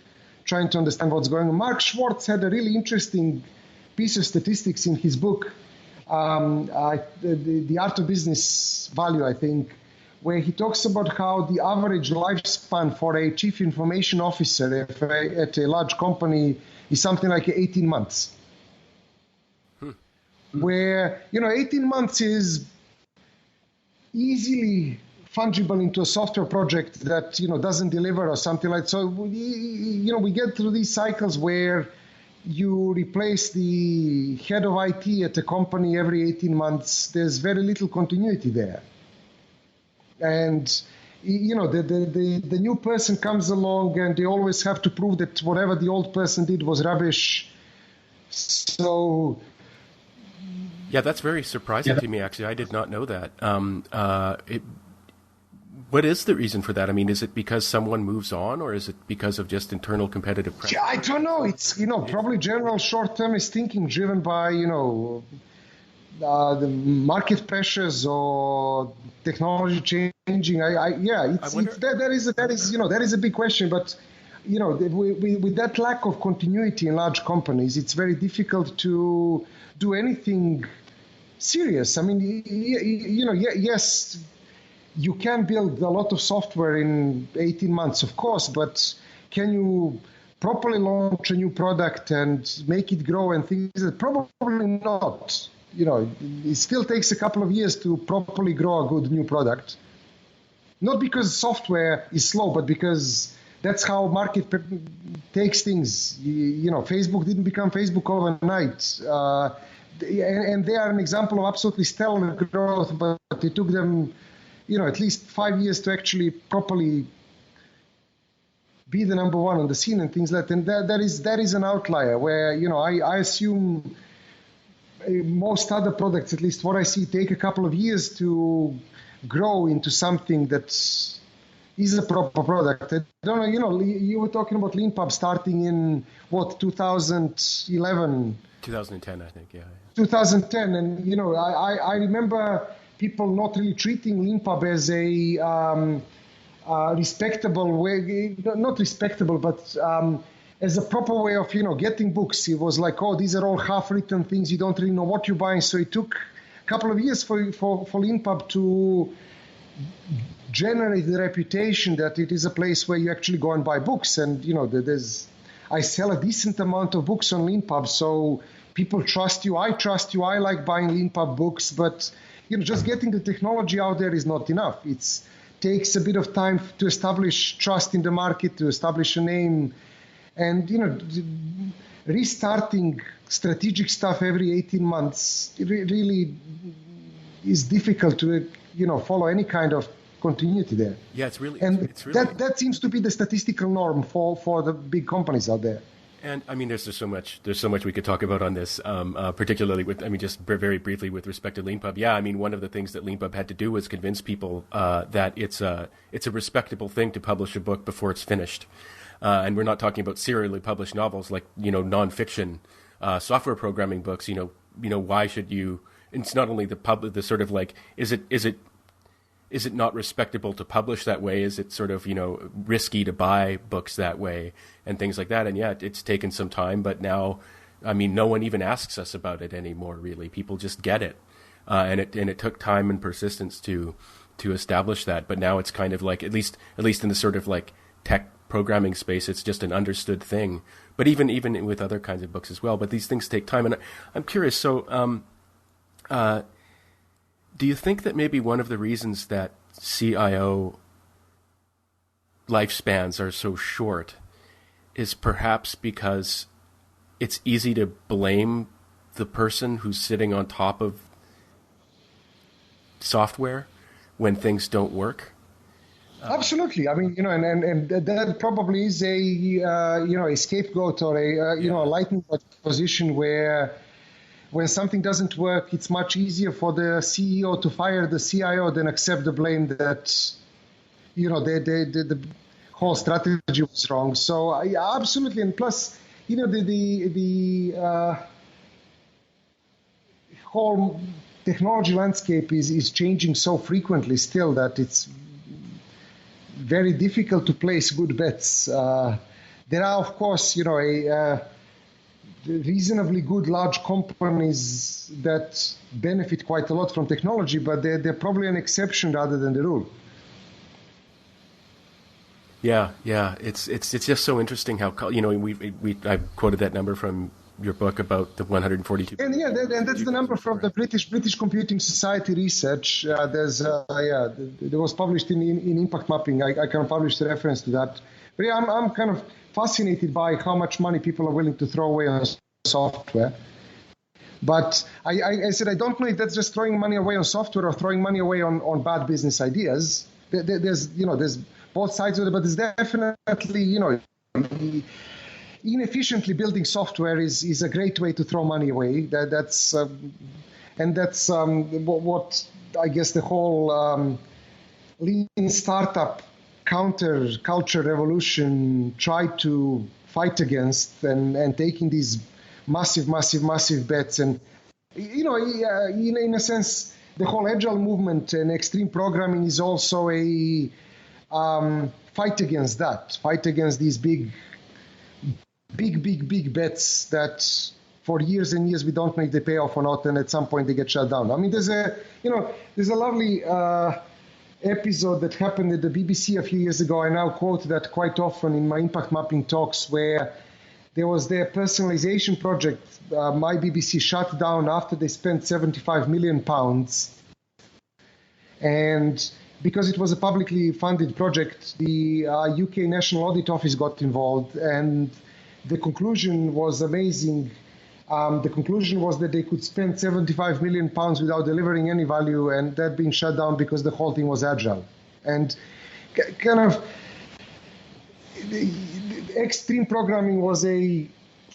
trying to understand what's going on. Mark Schwartz had a really interesting piece of statistics in his book, The Art of Business Value, I think, where he talks about how the average lifespan for a chief information officer at a large company is something like 18 months. Where, 18 months is easily fungible into a software project that, doesn't deliver or something like that. So, we get through these cycles where you replace the head of IT at a company every 18 months. There's very little continuity there. And, the new person comes along and they always have to prove that whatever the old person did was rubbish. So... Yeah, that's very surprising to me, actually. I did not know that. What is the reason for that? I mean, is it because someone moves on, or is it because of just internal competitive pressure? Yeah, I don't know. It's, probably general short-termist thinking driven by, the market pressures or technology changing. That is a big question. But, with that lack of continuity in large companies, it's very difficult to do anything serious. I mean, yes, you can build a lot of software in 18 months, of course, but can you properly launch a new product and make it grow and things? Probably not. It still takes a couple of years to properly grow a good new product. Not because software is slow, but because that's how market takes things. Facebook didn't become Facebook overnight. And they are an example of absolutely stellar growth, but it took them, at least 5 years to actually properly be the number one on the scene and things like that. And that is an outlier where, I assume most other products, at least what I see, take a couple of years to grow into something that is a proper product. I don't know, you were talking about LeanPub starting in, 2011? 2010, I think, yeah. 2010, and, I remember people not really treating LeanPub as a respectable way, not respectable, but as a proper way of, getting books. It was like, oh, these are all half-written things. You don't really know what you're buying. So it took a couple of years for LeanPub to generate the reputation that it is a place where you actually go and buy books. And, I sell a decent amount of books on LeanPub, so people trust you. I trust you. I like buying LeanPub books, but, just getting the technology out there is not enough. It takes a bit of time to establish trust in the market, to establish a name. And, restarting strategic stuff every 18 months really is difficult to, follow any kind of continuity there. Yeah, it's really that seems to be the statistical norm for the big companies out there. And I mean, there's so much we could talk about on this, particularly just very briefly with respect to LeanPub. Yeah, I mean, one of the things that LeanPub had to do was convince people that it's a respectable thing to publish a book before it's finished. And we're not talking about serially published novels like, nonfiction software programming books. Why should you? It's not only the sort of like, is it not respectable to publish that way? Is it sort of, risky to buy books that way and things like that? And yeah, it's taken some time, but now, I mean, no one even asks us about it anymore, really. People just get it. And it took time and persistence to establish that. But now it's kind of like, at least in the sort of like tech programming space, it's just an understood thing. But even with other kinds of books as well. But these things take time. And I'm curious, so do you think that maybe one of the reasons that CIO lifespans are so short is perhaps because it's easy to blame the person who's sitting on top of software when things don't work? Absolutely. I mean, and that probably is a scapegoat or a lightning rod position where when something doesn't work, it's much easier for the CEO to fire the CIO than accept the blame that, the whole strategy was wrong. So absolutely. And plus, the whole technology landscape is changing so frequently still that it's very difficult to place good bets. There are, of course, reasonably good large companies that benefit quite a lot from technology, but they're probably an exception rather than the rule. Yeah, it's just so interesting how I quoted that number from your book about the 142. And and that's the number from the British Computing Society research. It was published in Impact Mapping. I can publish the reference to that. But yeah, I'm kind of fascinated by how much money people are willing to throw away on software. But I said I don't know if that's just throwing money away on software or throwing money away on bad business ideas. There's both sides of it, but there's definitely inefficiently building software is a great way to throw money away. That's what I guess the whole lean startup counter culture revolution tried to fight against, and taking these massive bets. And in a sense, the whole agile movement and extreme programming is also a fight against that, fight against these big bets that for years and years we don't know if they pay off or not, and at some point they get shut down. I mean, there's a lovely episode that happened at the BBC a few years ago. I now quote that quite often in my impact mapping talks, where there was their personalization project. My BBC shut down after they spent £75 million. And because it was a publicly funded project, the UK National Audit Office got involved, and the conclusion was amazing. The conclusion was that they could spend £75 million without delivering any value, and that being shut down because the whole thing was agile. And kind of extreme programming was a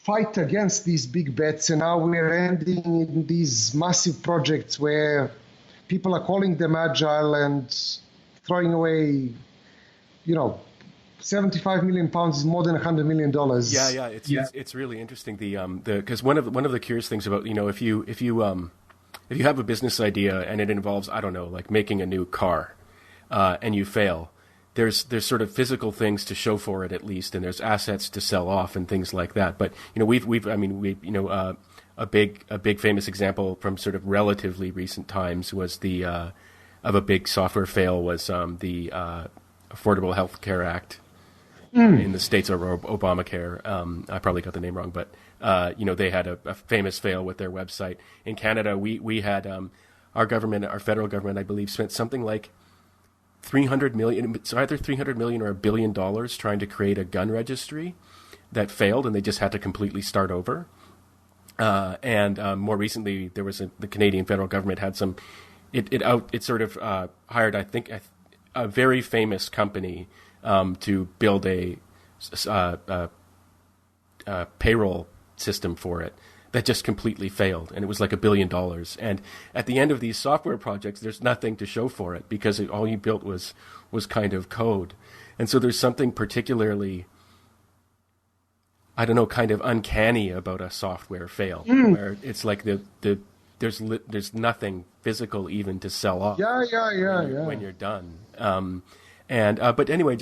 fight against these big bets, and now we're ending in these massive projects where people are calling them agile and throwing away, 75 million pounds is more than $100 million. Yeah, it's really interesting. Because one of the curious things about, if you have a business idea and it involves, I don't know, like making a new car, and you fail, there's sort of physical things to show for it at least, and there's assets to sell off and things like that. But a big famous example from sort of relatively recent times was of a big software fail was the Affordable Health Care Act in the States, or Obamacare. I probably got the name wrong, but they had a famous fail with their website. In Canada, we had our federal government, I believe, spent something like $300 million. It's either $300 million or $1 billion trying to create a gun registry that failed, and they just had to completely start over. And more recently, there was the Canadian federal government had some. It sort of hired, I think, a very famous company to build a payroll system for it that just completely failed, and it was like $1 billion. And at the end of these software projects, there's nothing to show for it because all you built was kind of code. And so there's something particularly, I don't know, kind of uncanny about a software fail, where it's like there's nothing physical even to sell off. When you're done. But anyway,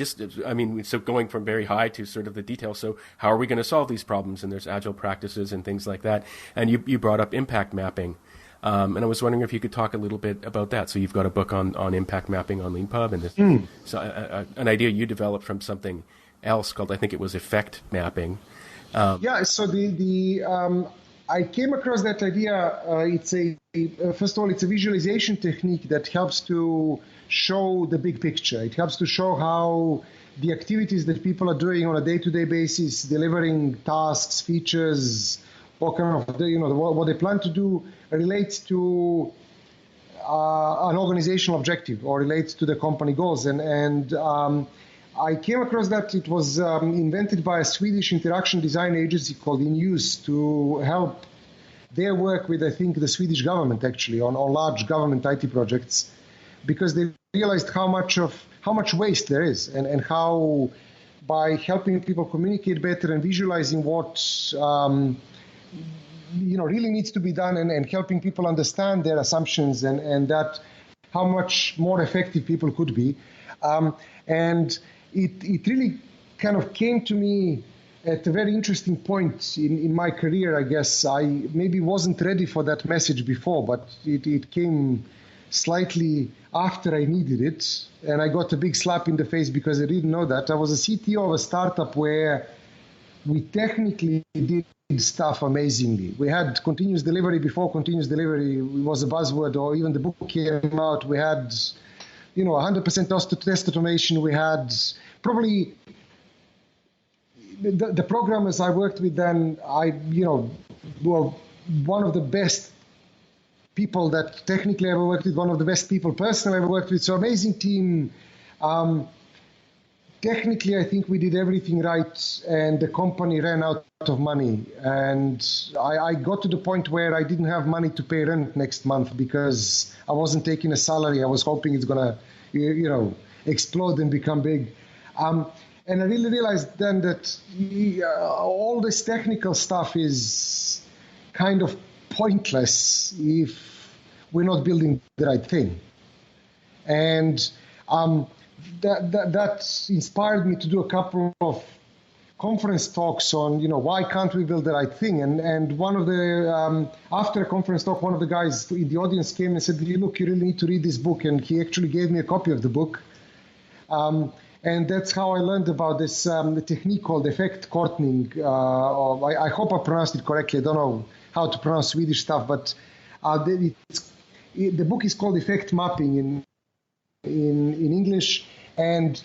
so going from very high to sort of the detail. So how are we going to solve these problems? And there's agile practices and things like that. And you brought up impact mapping. And I was wondering if you could talk a little bit about that. So you've got a book on impact mapping on LeanPub, and an idea you developed from something else called, I think it was effect mapping. So I came across that idea. First of all, it's a visualization technique that helps to show the big picture. It helps to show how the activities that people are doing on a day-to-day basis, delivering tasks, features, what they plan to do, relates to an organizational objective or relates to the company goals. And I came across that. It was invented by a Swedish interaction design agency called In Use to help their work with, I think, the Swedish government, actually, on large government IT projects, because they realized how much waste there is, and how by helping people communicate better and visualizing what really needs to be done, and helping people understand their assumptions, and that how much more effective people could be. And it really kind of came to me at a very interesting point in my career, I guess. I maybe wasn't ready for that message before, but it came slightly after I needed it, and I got a big slap in the face because I didn't know that. I was a CTO of a startup where we technically did stuff amazingly. We had continuous delivery before continuous delivery was a buzzword, or even the book came out. We had 100% test automation. We had probably the programmers I worked with then, were one of the best people that technically I ever worked with, one of the best people personally I ever worked with. So amazing team. Technically, I think we did everything right, and the company ran out of money. And I got to the point where I didn't have money to pay rent next month because I wasn't taking a salary. I was hoping it's going to, explode and become big. And I really realized then that all this technical stuff is kind of pointless if we're not building the right thing. And that inspired me to do a couple of conference talks on, why can't we build the right thing? And one of the, after a conference talk, one of the guys in the audience came and said, look, you really need to read this book. And he actually gave me a copy of the book. And that's how I learned about this technique called effect kortning. I hope I pronounced it correctly. I don't know how to pronounce Swedish stuff, but the book is called Effect Mapping in English. And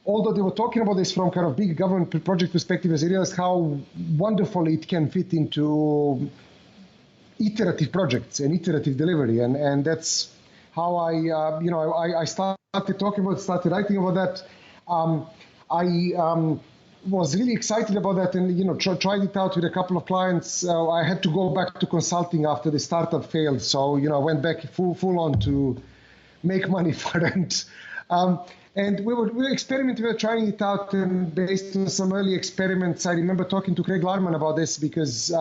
although they were talking about this from kind of big government project perspective, I realized how wonderful it can fit into iterative projects and iterative delivery. And that's how I started writing about that. I was really excited about that and, tried it out with a couple of clients. I had to go back to consulting after the startup failed. So, I went back full on to make money for it. And we were experimenting, we were trying it out, and based on some early experiments, I remember talking to Craig Larman about this because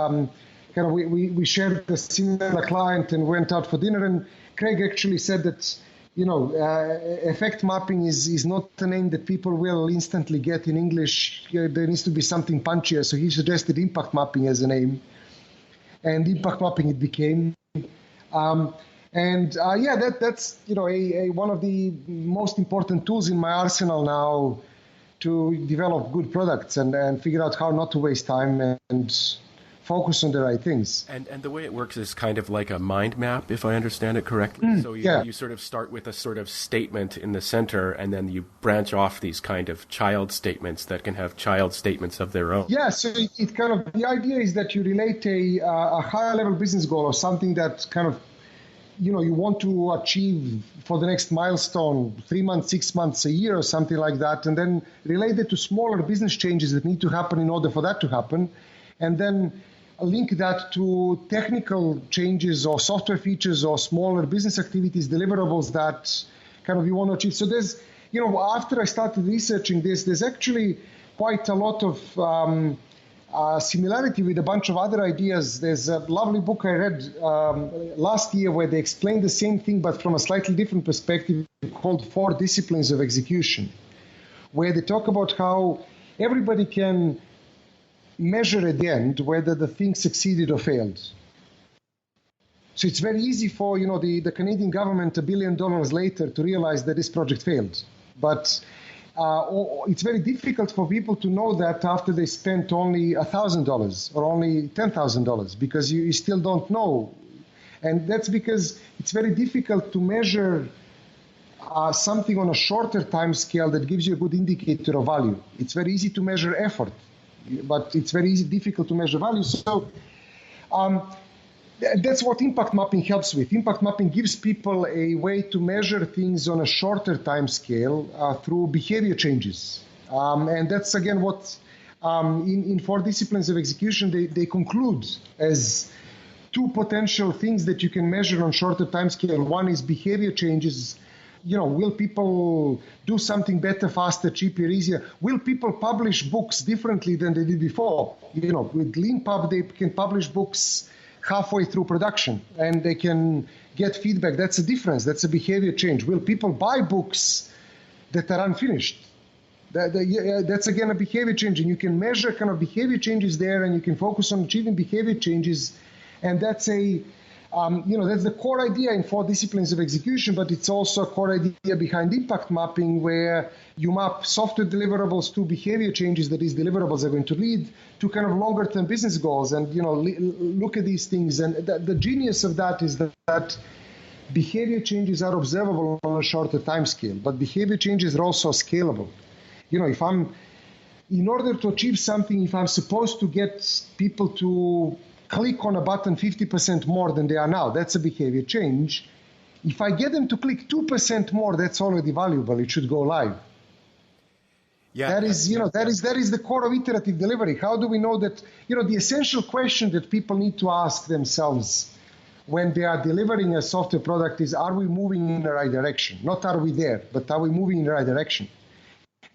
we shared a similar client and went out for dinner, and Craig actually said that, effect mapping is not a name that people will instantly get in English. There needs to be something punchier, so he suggested impact mapping as a name, and impact mapping it became. That's one of the most important tools in my arsenal now to develop good products and figure out how not to waste time and focus on the right things. And the way it works is kind of like a mind map, if I understand it correctly. So you sort of start with a sort of statement in the center, and then you branch off these kind of child statements that can have child statements of their own. Yeah, so it kind of, the idea is that you relate a higher level business goal or something that kind of, you want to achieve for the next milestone, 3 months, 6 months, a year or something like that, and then relate it to smaller business changes that need to happen in order for that to happen, and then link that to technical changes or software features or smaller business activities, deliverables that kind of you want to achieve. So there's, after I started researching this, there's actually quite a lot of similarity with a bunch of other ideas. There's a lovely book I read last year where they explain the same thing but from a slightly different perspective called 4 Disciplines of Execution, where they talk about how everybody can measure at the end whether the thing succeeded or failed. So it's very easy for the Canadian government $1 billion later to realize that this project failed. But it's very difficult for people to know that after they spent only $1,000 or only $10,000 because you still don't know. And that's because it's very difficult to measure something on a shorter time scale that gives you a good indicator of value. It's very easy to measure effort, but it's very difficult to measure value. So that's what impact mapping helps with. Impact mapping gives people a way to measure things on a shorter time scale through behavior changes. And that's, again, what in 4 Disciplines of Execution, they conclude as 2 potential things that you can measure on shorter time scale. One is behavior changes. Will people do something better, faster, cheaper, easier? Will people publish books differently than they did before? With LeanPub, they can publish books halfway through production and they can get feedback. That's a difference. That's a behavior change. Will people buy books that are unfinished? That's again a behavior change, and you can measure kind of behavior changes there, and you can focus on achieving behavior changes. And that's that's the core idea in 4 Disciplines of Execution, but it's also a core idea behind impact mapping, where you map software deliverables to behavior changes that these deliverables are going to lead to kind of longer term business goals, and look at these things. And the genius of that is that behavior changes are observable on a shorter time scale, but behavior changes are also scalable. In order to achieve something, if I'm supposed to get people to click on a button 50% more than they are now, that's a behavior change. If I get them to click 2% more, that's already valuable. It should go live. Yeah, that is the core of iterative delivery. How do we know that, the essential question that people need to ask themselves when they are delivering a software product is, are we moving in the right direction? Not are we there, but are we moving in the right direction?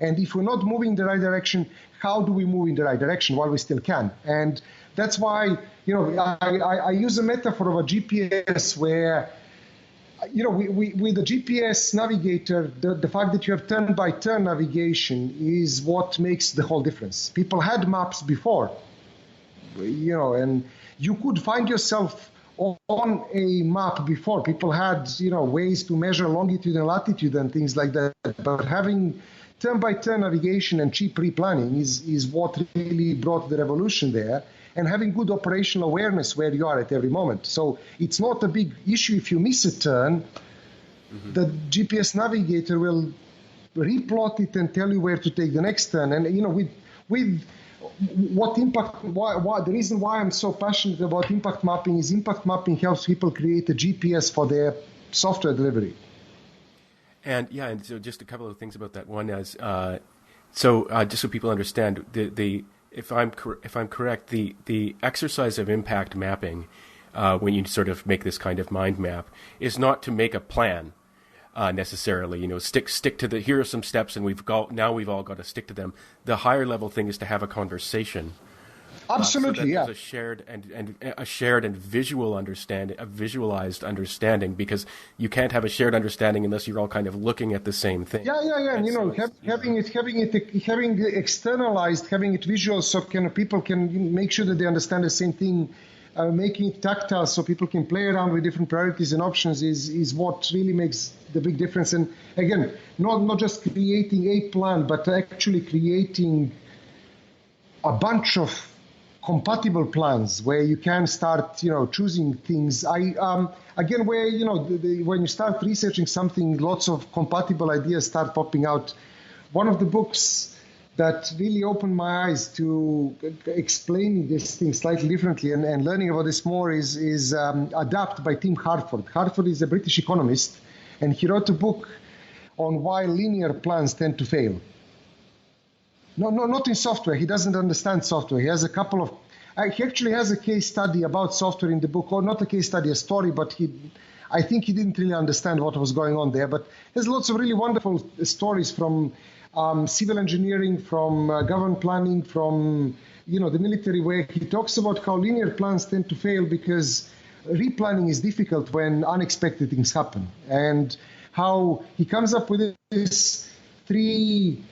And if we're not moving in the right direction, how do we move in the right direction while we still can? And that's why, I use a metaphor of a GPS where with the GPS navigator, the fact that you have turn-by-turn navigation is what makes the whole difference. People had maps before, and you could find yourself on a map before. People had, ways to measure longitude and latitude and things like that. But having turn-by-turn navigation and cheap replanning is what really brought the revolution there. And having good operational awareness where you are at every moment. So it's not a big issue if you miss a turn. The GPS navigator will replot it and tell you where to take the next turn. And with what impact, why the reason why I'm so passionate about impact mapping is impact mapping helps people create a GPS for their software delivery. And so just a couple of things about that. One is, just so people understand, if I'm correct, the exercise of impact mapping, when you sort of make this kind of mind map, is not to make a plan necessarily. Stick to here are some steps, and we've all got to stick to them. The higher level thing is to have a conversation. Absolutely, so there's a shared and visual understanding, a visualized understanding, because you can't have a shared understanding unless you're all kind of looking at the same thing. And having it externalized, having it visual, so people can make sure that they understand the same thing. Making it tactile so people can play around with different priorities and options is what really makes the big difference. And again, not just creating a plan, but actually creating a bunch of compatible plans where you can start, choosing things. When you start researching something, lots of compatible ideas start popping out. One of the books that really opened my eyes to explaining this thing slightly differently and learning about this more is Adapt by Tim Harford. Harford is a British economist, and he wrote a book on why linear plans tend to fail. No, not in software. He doesn't understand software. He has he actually has a case study about software in the book, or not a case study, a story, but I think he didn't really understand what was going on there. But there's lots of really wonderful stories from civil engineering, from government planning, from the military, where he talks about how linear plans tend to fail because replanning is difficult when unexpected things happen, and how he comes up with this three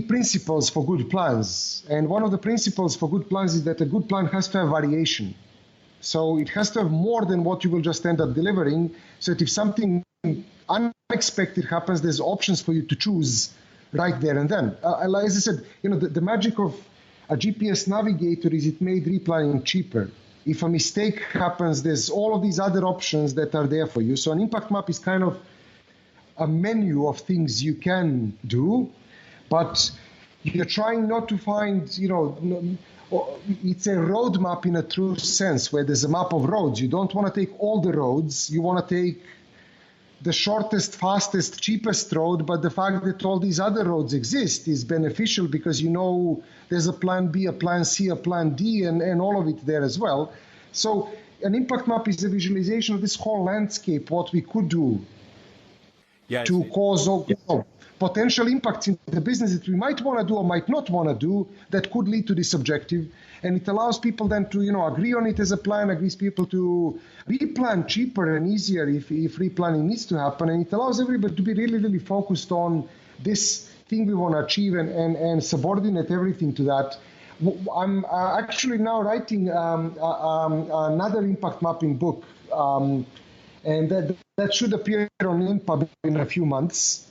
principles for good plans. And one of the principles for good plans is that a good plan has to have variation. So it has to have more than what you will just end up delivering, so that if something unexpected happens, there's options for you to choose right there and then. As I said, the magic of a GPS navigator is it made replanning cheaper. If a mistake happens, there's all of these other options that are there for you. So an impact map is kind of a menu of things you can do, but you're trying not to find, it's a roadmap in a true sense, where there's a map of roads. You don't want to take all the roads. You want to take the shortest, fastest, cheapest road, but the fact that all these other roads exist is beneficial because there's a plan B, a plan C, a plan D, and all of it there as well. So an impact map is a visualization of this whole landscape, what we could do to cause potential impacts in the business that we might want to do or might not want to do that could lead to this objective. And it allows people then to, agree on it as a plan, agrees people to replan cheaper and easier if replanning needs to happen. And it allows everybody to be really, really focused on this thing we want to achieve and subordinate everything to that. I'm actually now writing another impact mapping book, and that should appear on InPub in a few months.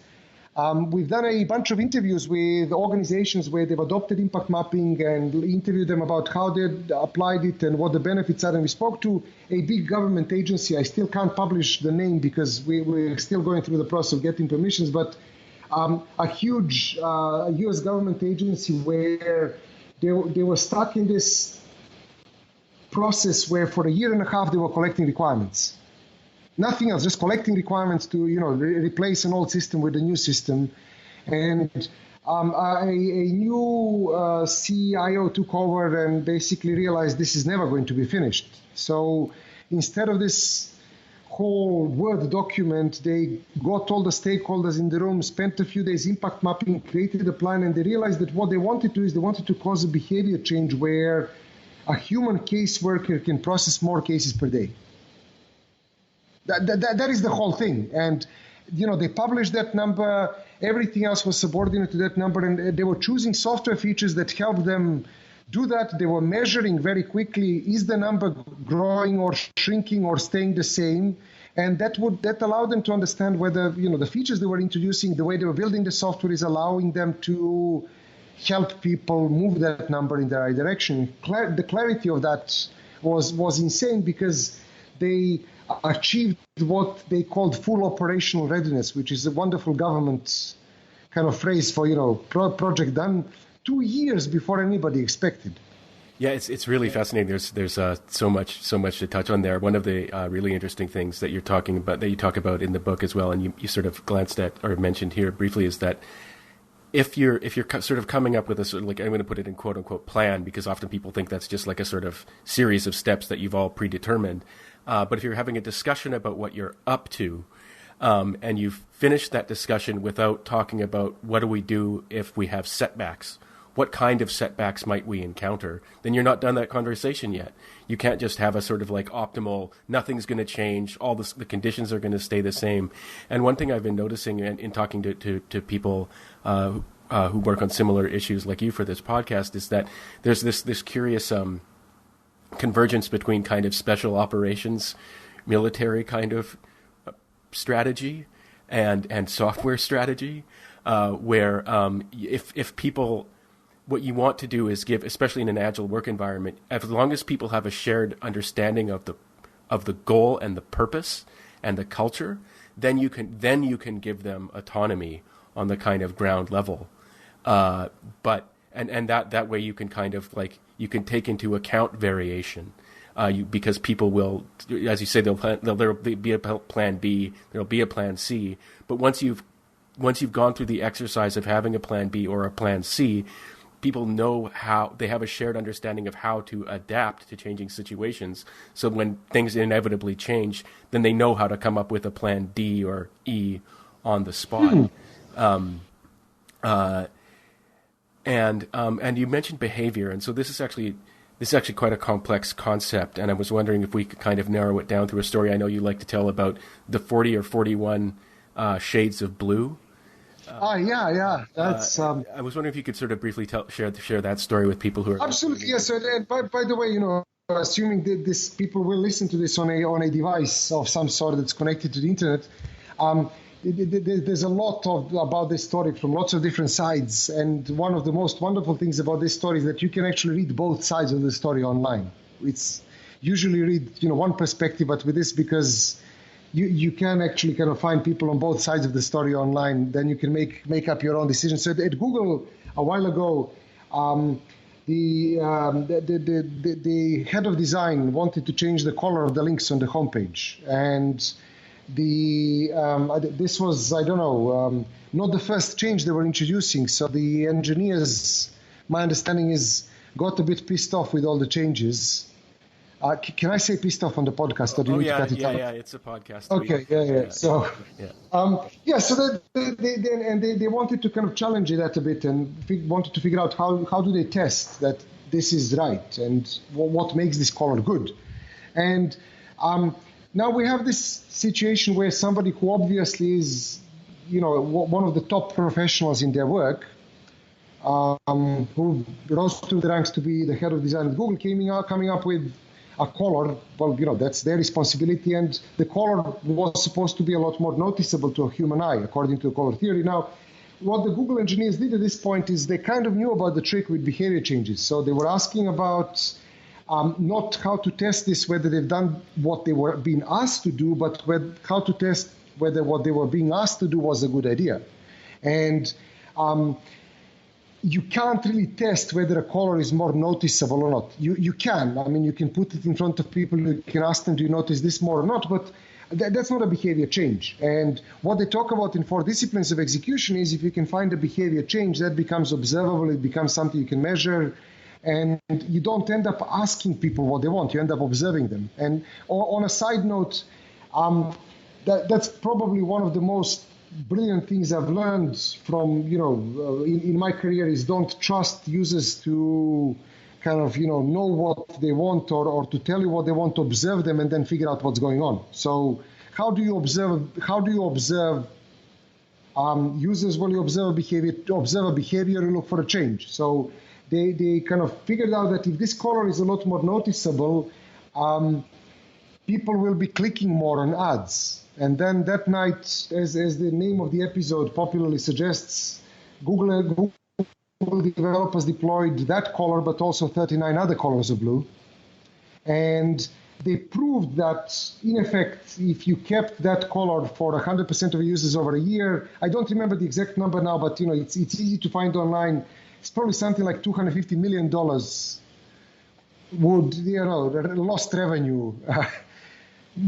We've done a bunch of interviews with organizations where they've adopted impact mapping and interviewed them about how they applied it and what the benefits are. And we spoke to a big government agency. I still can't publish the name because we're still going through the process of getting permissions, but a huge US government agency where they were stuck in this process where for a year and a half they were collecting requirements. Nothing else, just collecting requirements to replace an old system with a new system. And a new CIO took over and basically realized this is never going to be finished. So instead of this whole Word document, they got all the stakeholders in the room, spent a few days impact mapping, created a plan, and they realized that what they wanted to do is they wanted to cause a behavior change where a human caseworker can process more cases per day. That is the whole thing. And, they published that number. Everything else was subordinate to that number. And they were choosing software features that helped them do that. They were measuring very quickly, is the number growing or shrinking or staying the same? And that allowed them to understand whether, the features they were introducing, the way they were building the software is allowing them to help people move that number in the right direction. The clarity of that was insane because they achieved what they called full operational readiness, which is a wonderful government kind of phrase for, project done 2 years before anybody expected. Yeah, it's really fascinating. There's so much to touch on there. One of the really interesting things that you talk about in the book as well, and you sort of glanced at or mentioned here briefly, is that if you're sort of coming up with a sort of, like, I'm going to put it in quote unquote plan, because often people think that's just like a sort of series of steps that you've all predetermined. But if you're having a discussion about what you're up to, and you've finished that discussion without talking about what do we do if we have setbacks, what kind of setbacks might we encounter, then you're not done that conversation yet. You can't just have a sort of like optimal, nothing's going to change, all the conditions are going to stay the same. And one thing I've been noticing in talking to people who work on similar issues like you for this podcast is that there's this curious convergence between kind of special operations, military kind of strategy and software strategy, where if people, what you want to do is give, especially in an agile work environment, as long as people have a shared understanding of the goal and the purpose and the culture, then you can give them autonomy on the kind of ground level. But that way you can kind of like, you can take into account variation, because people will, as you say, there'll be a plan B, there'll be a plan C. But once you've gone through the exercise of having a plan B or a plan C, people know how, they have a shared understanding of how to adapt to changing situations. So when things inevitably change, then they know how to come up with a plan D or E on the spot. And you mentioned behavior, and so this is actually quite a complex concept, and I was wondering if we could kind of narrow it down through a story I know you like to tell about the 40 or 41 shades of blue. Yeah. That's. I was wondering if you could sort of briefly share that story with people who are absolutely yes. And by the way, assuming that this people will listen to this on a device of some sort that's connected to the internet, there's a lot about this story from lots of different sides. And one of the most wonderful things about this story is that you can actually read both sides of the story online. It's usually read one perspective, but with this, because you can actually kind of find people on both sides of the story online, then you can make up your own decision. So at Google a while ago, the head of design wanted to change the color of the links on the homepage, and this was, I don't know, not the first change they were introducing. So the engineers, my understanding is, got a bit pissed off with all the changes. Can I say pissed off on the podcast, or do you need to cut it out? Yeah, it's a podcast. Okay, yeah. So, so they wanted to kind of challenge that a bit and wanted to figure out how do they test that this is right and what makes this color good. And now we have this situation where somebody who obviously is, one of the top professionals in their work, who rose through the ranks to be the head of design at Google, coming up with a color. Well, that's their responsibility, and the color was supposed to be a lot more noticeable to a human eye, according to color theory. Now, what the Google engineers did at this point is they kind of knew about the trick with behavior changes. So they were asking about not how to test this, whether they've done what they were being asked to do, but how to test whether what they were being asked to do was a good idea. And you can't really test whether a color is more noticeable or not. You can. I mean, you can put it in front of people. You can ask them, do you notice this more or not? But that's not a behavior change. And what they talk about in 4 disciplines of execution is if you can find a behavior change, that becomes observable. It becomes something you can measure. And you don't end up asking people what they want. You end up observing them. And on a side note, that's probably one of the most brilliant things I've learned from, in my career is don't trust users to kind of, know what they want or to tell you what they want, to observe them and then figure out what's going on. So how do you observe users? Well, you observe a behavior, you look for a change. So they kind of figured out that if this color is a lot more noticeable, people will be clicking more on ads. And then that night, as the name of the episode popularly suggests, Google developers deployed that color, but also 39 other colors of blue. And they proved that, in effect, if you kept that color for 100% of users over a year, I don't remember the exact number now, but it's easy to find online. It's probably something like $250 million lost revenue.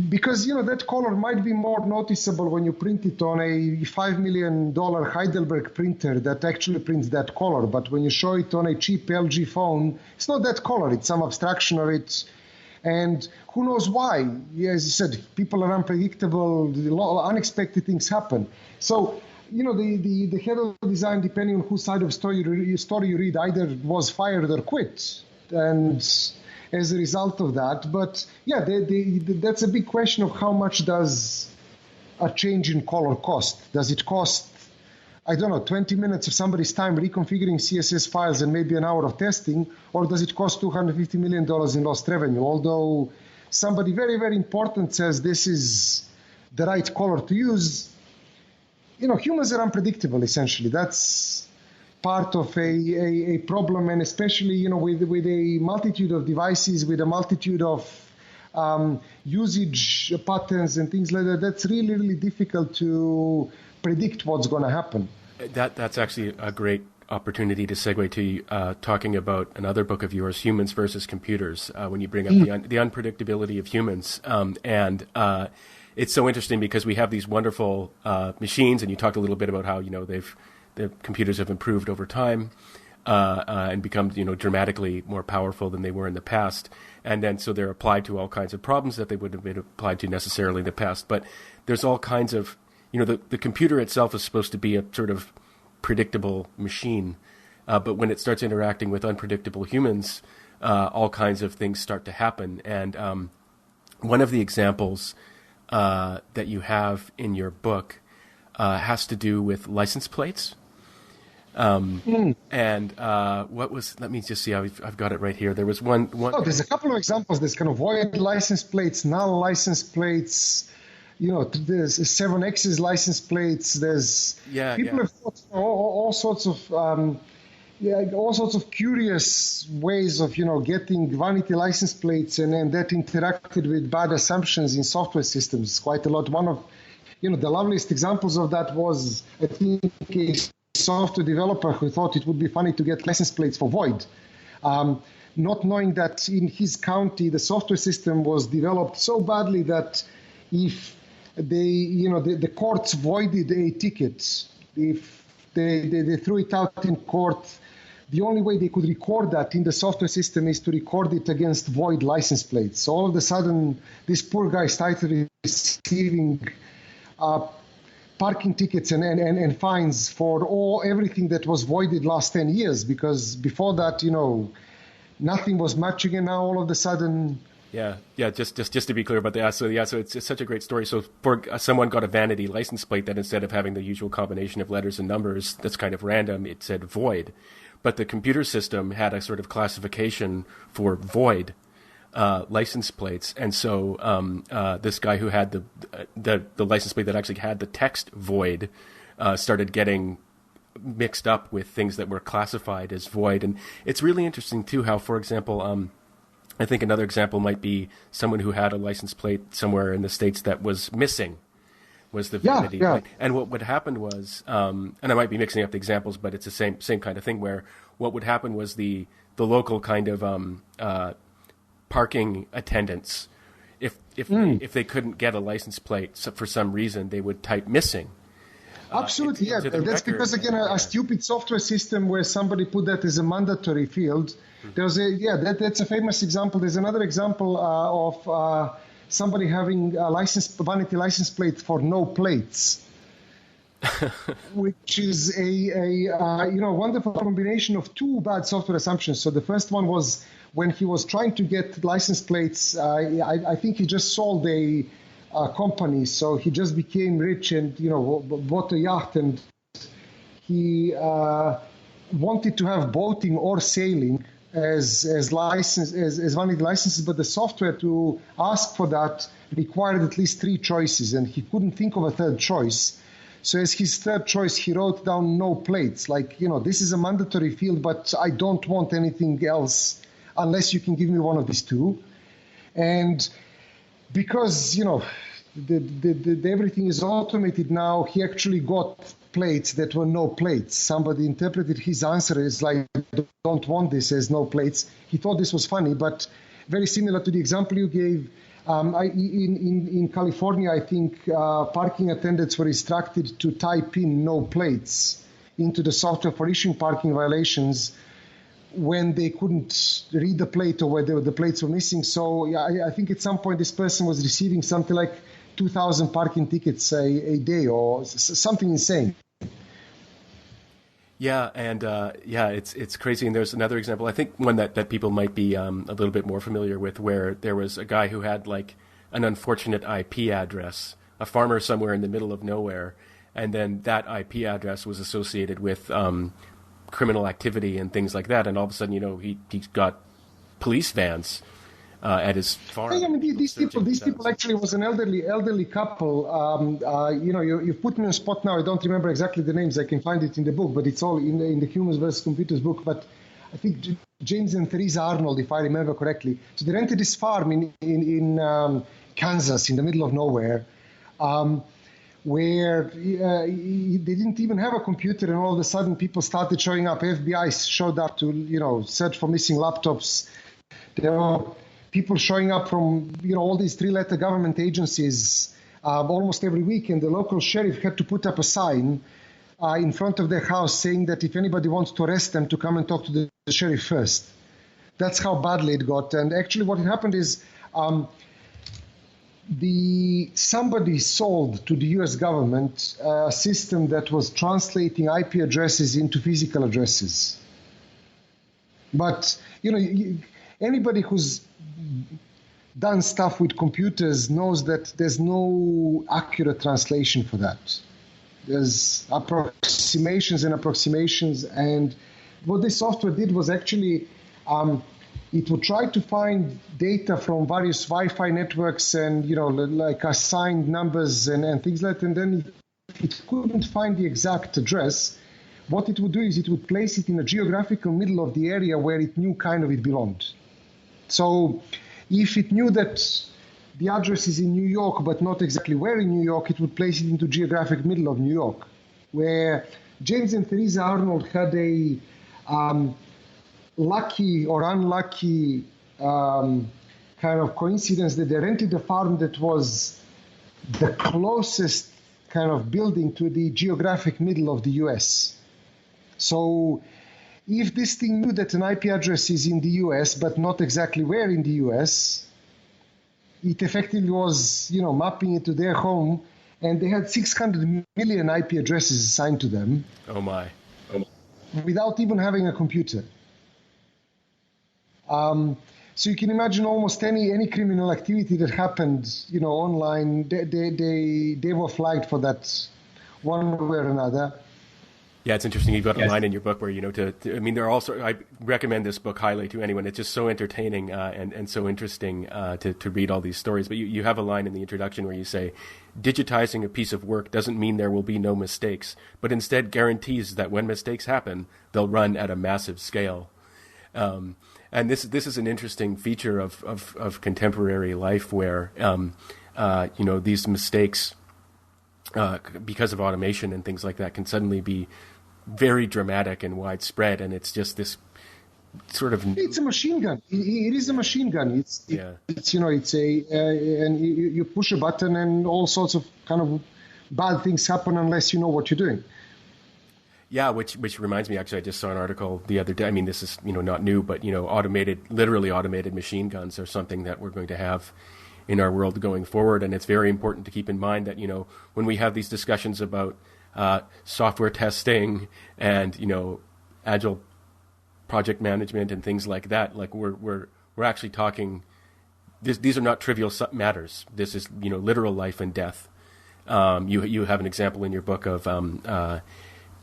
Because, that color might be more noticeable when you print it on a $5 million Heidelberg printer that actually prints that color. But when you show it on a cheap LG phone, it's not that color. It's some abstraction of it. And who knows why? Yeah, as you said, people are unpredictable. Unexpected things happen. So, the head of design, depending on whose side of story you read, either was fired or quit. And as a result of that. But yeah, that's a big question of how much does a change in color cost? Does it cost, 20 minutes of somebody's time reconfiguring CSS files and maybe an hour of testing, or does it cost $250 million in lost revenue? Although somebody very, very important says this is the right color to use, humans are unpredictable, essentially. That's part of a problem, and especially with a multitude of devices, with a multitude of usage patterns and things like that. That's really, really difficult to predict what's going to happen. That's actually a great opportunity to segue to talking about another book of yours, Humans versus Computers, when you bring up the unpredictability of humans. And it's so interesting because we have these wonderful machines, and you talked a little bit about how the computers have improved over time and become, dramatically more powerful than they were in the past. And then so they're applied to all kinds of problems that they wouldn't have been applied to necessarily in the past. But there's all kinds of, the computer itself is supposed to be a sort of predictable machine. But when it starts interacting with unpredictable humans, all kinds of things start to happen. And one of the examples that you have in your book has to do with license plates. And what was? Let me just see. I've got it right here. There was one. Oh, there's a couple of examples. There's kind of void license plates, null license plates. There's 7x's license plates. There's people have thought all sorts of all sorts of curious ways of getting vanity license plates, and that interacted with bad assumptions in software systems quite a lot. One of the loveliest examples of that was, I think, a software developer who thought it would be funny to get license plates for void, not knowing that in his county the software system was developed so badly that if the courts voided a ticket, if they threw it out in court, the only way they could record that in the software system is to record it against void license plates. So all of a sudden, this poor guy started receiving parking tickets and fines for everything that was voided last 10 years, because before that, nothing was matching, and now all of a sudden... Yeah. Just to be clear about that. So it's such a great story. So for someone got a vanity license plate that instead of having the usual combination of letters and numbers that's kind of random, it said void. But the computer system had a sort of classification for void license plates, and so this guy who had the license plate that actually had the text void started getting mixed up with things that were classified as void. And it's really interesting too how, for example, I think another example might be someone who had a license plate somewhere in the States that was missing, was the vanity. Yeah. And what happened was, and I might be mixing up the examples, but it's the same kind of thing, where what would happen was the local kind of parking attendants, if they couldn't get a license plate for some reason, they would type missing. Absolutely, yeah. That's because, again, a stupid software system where somebody put that as a mandatory field. There's that's a famous example. There's another example of somebody having a vanity license plate for no plates, which is a wonderful combination of two bad software assumptions. So the first one was when he was trying to get license plates. I think he just sold a company. So he just became rich and, bought a yacht, and he wanted to have boating or sailing as license as valid licenses, but the software to ask for that required at least 3 choices, and he couldn't think of a third choice. So as his third choice, he wrote down no plates. Like, this is a mandatory field, but I don't want anything else unless you can give me one of these 2. And because, everything is automated now, he actually got plates that were no plates. Somebody interpreted his answer as like, don't want this as no plates. He thought this was funny, but very similar to the example you gave. In California, I think parking attendants were instructed to type in no plates into the software for issuing parking violations when they couldn't read the plate or where the plates were missing. So I think at some point this person was receiving something like 2,000 parking tickets a day or something insane. Yeah, and it's crazy. And there's another example, I think one that people might be a little bit more familiar with, where there was a guy who had like an unfortunate IP address, a farmer somewhere in the middle of nowhere, and then that IP address was associated with criminal activity and things like that. And all of a sudden, he's got police vans at his farm. I mean, these people actually was an elderly couple. You've put me on the spot now. I don't remember exactly the names. I can find it in the book, but it's all in the Humans versus Computers book. But I think James and Theresa Arnold, if I remember correctly. So they rented this farm in Kansas, in the middle of nowhere, where they didn't even have a computer, and all of a sudden people started showing up. FBI showed up to search for missing laptops. There were people showing up from all these 3-letter government agencies almost every week, and the local sheriff had to put up a sign in front of their house saying that if anybody wants to arrest them, to come and talk to the sheriff first. That's how badly it got. And actually what happened is somebody sold to the US government a system that was translating IP addresses into physical addresses. But anybody who's done stuff with computers knows that there's no accurate translation for that. There's approximations, and what this software did was actually it would try to find data from various Wi-Fi networks and like assigned numbers and things like that, and then it couldn't find the exact address. What it would do is it would place it in a geographical middle of the area where it knew kind of it belonged. So if it knew that the address is in New York, but not exactly where in New York, it would place it into geographic middle of New York, where James and Theresa Arnold had a lucky or unlucky kind of coincidence that they rented a farm that was the closest kind of building to the geographic middle of the US. So if this thing knew that an IP address is in the US, but not exactly where in the US, it effectively was, mapping it to their home, and they had 600 million IP addresses assigned to them. Oh my. Without even having a computer. So you can imagine almost any criminal activity that happened, online, they were flagged for that one way or another. Yeah, it's interesting. You've got a line in your book where, there are also, I recommend this book highly to anyone. It's just so entertaining and so interesting to read all these stories. But you have a line in the introduction where you say, digitizing a piece of work doesn't mean there will be no mistakes, but instead guarantees that when mistakes happen, they'll run at a massive scale. And this is an interesting feature of contemporary life where, these mistakes, because of automation and things like that, can suddenly be very dramatic and widespread, and it's just this sort of... It's a machine gun. It is a machine gun. And you push a button and all sorts of kind of bad things happen unless you know what you're doing. Yeah, which reminds me, actually, I just saw an article the other day. I mean, this is, not new, but, literally automated machine guns are something that we're going to have in our world going forward. And it's very important to keep in mind that, when we have these discussions about software testing and, agile project management and things like that, like we're actually talking these are not trivial matters. This is, literal life and death. You have an example in your book of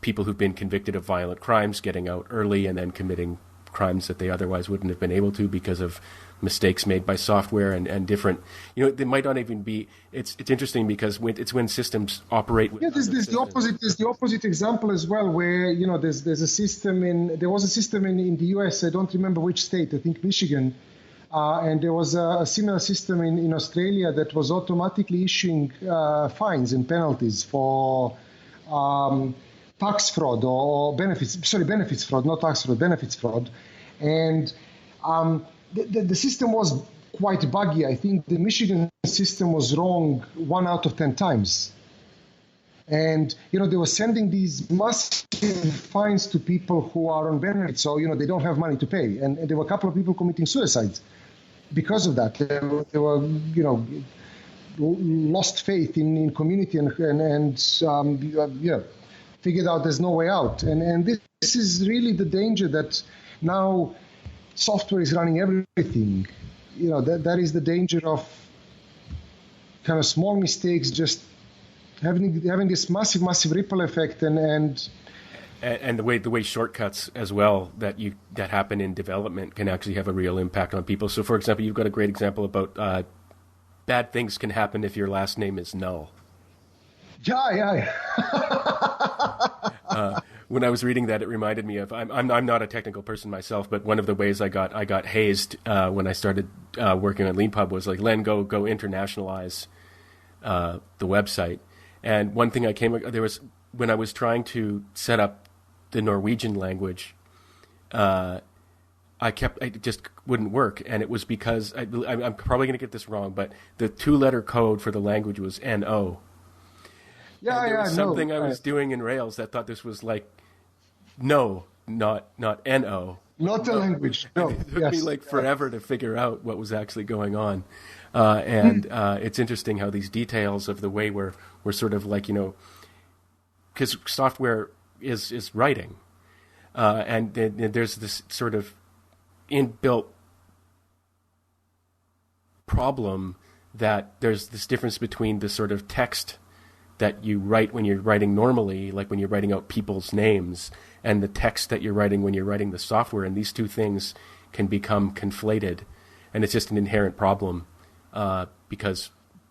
people who've been convicted of violent crimes getting out early and then committing crimes that they otherwise wouldn't have been able to because of mistakes made by software and different. They might not even be. It's interesting because it's when systems operate. There's the opposite. There's the opposite example as well, where there's a system there was a system in the U.S. I don't remember which state. I think Michigan. And there was a similar system in Australia that was automatically issuing fines and penalties for tax fraud or benefits fraud, not tax fraud, benefits fraud. And the system was quite buggy. I think the Michigan system was wrong 1 out of 10 times. And, they were sending these massive fines to people who are on benefits, so, they don't have money to pay. And there were a couple of people committing suicides because of that. They were, lost faith in community and figured out there's no way out. And this is really the danger that now software is running everything. That is the danger of kind of small mistakes just having this massive ripple effect and the way shortcuts as well that happen in development can actually have a real impact on people. So, for example, you've got a great example about bad things can happen if your last name is null. Yeah. When I was reading that, it reminded me of I'm not a technical person myself, but one of the ways I got hazed when I started working on LeanPub was like, Len, go internationalize the website. And one thing when I was trying to set up the Norwegian language, it just wouldn't work, and it was because I'm probably going to get this wrong, but the 2-letter code for the language was NO. There was something I was doing in Rails that thought this was like no, not NO. Not the language. No. It took me forever to figure out what was actually going on, and it's interesting how these details of the way we're sort of like because software is writing, and there's this sort of inbuilt problem that there's this difference between the sort of text that you write when you're writing normally, like when you're writing out people's names, and the text that you're writing when you're writing the software, and these two things can become conflated, and it's just an inherent because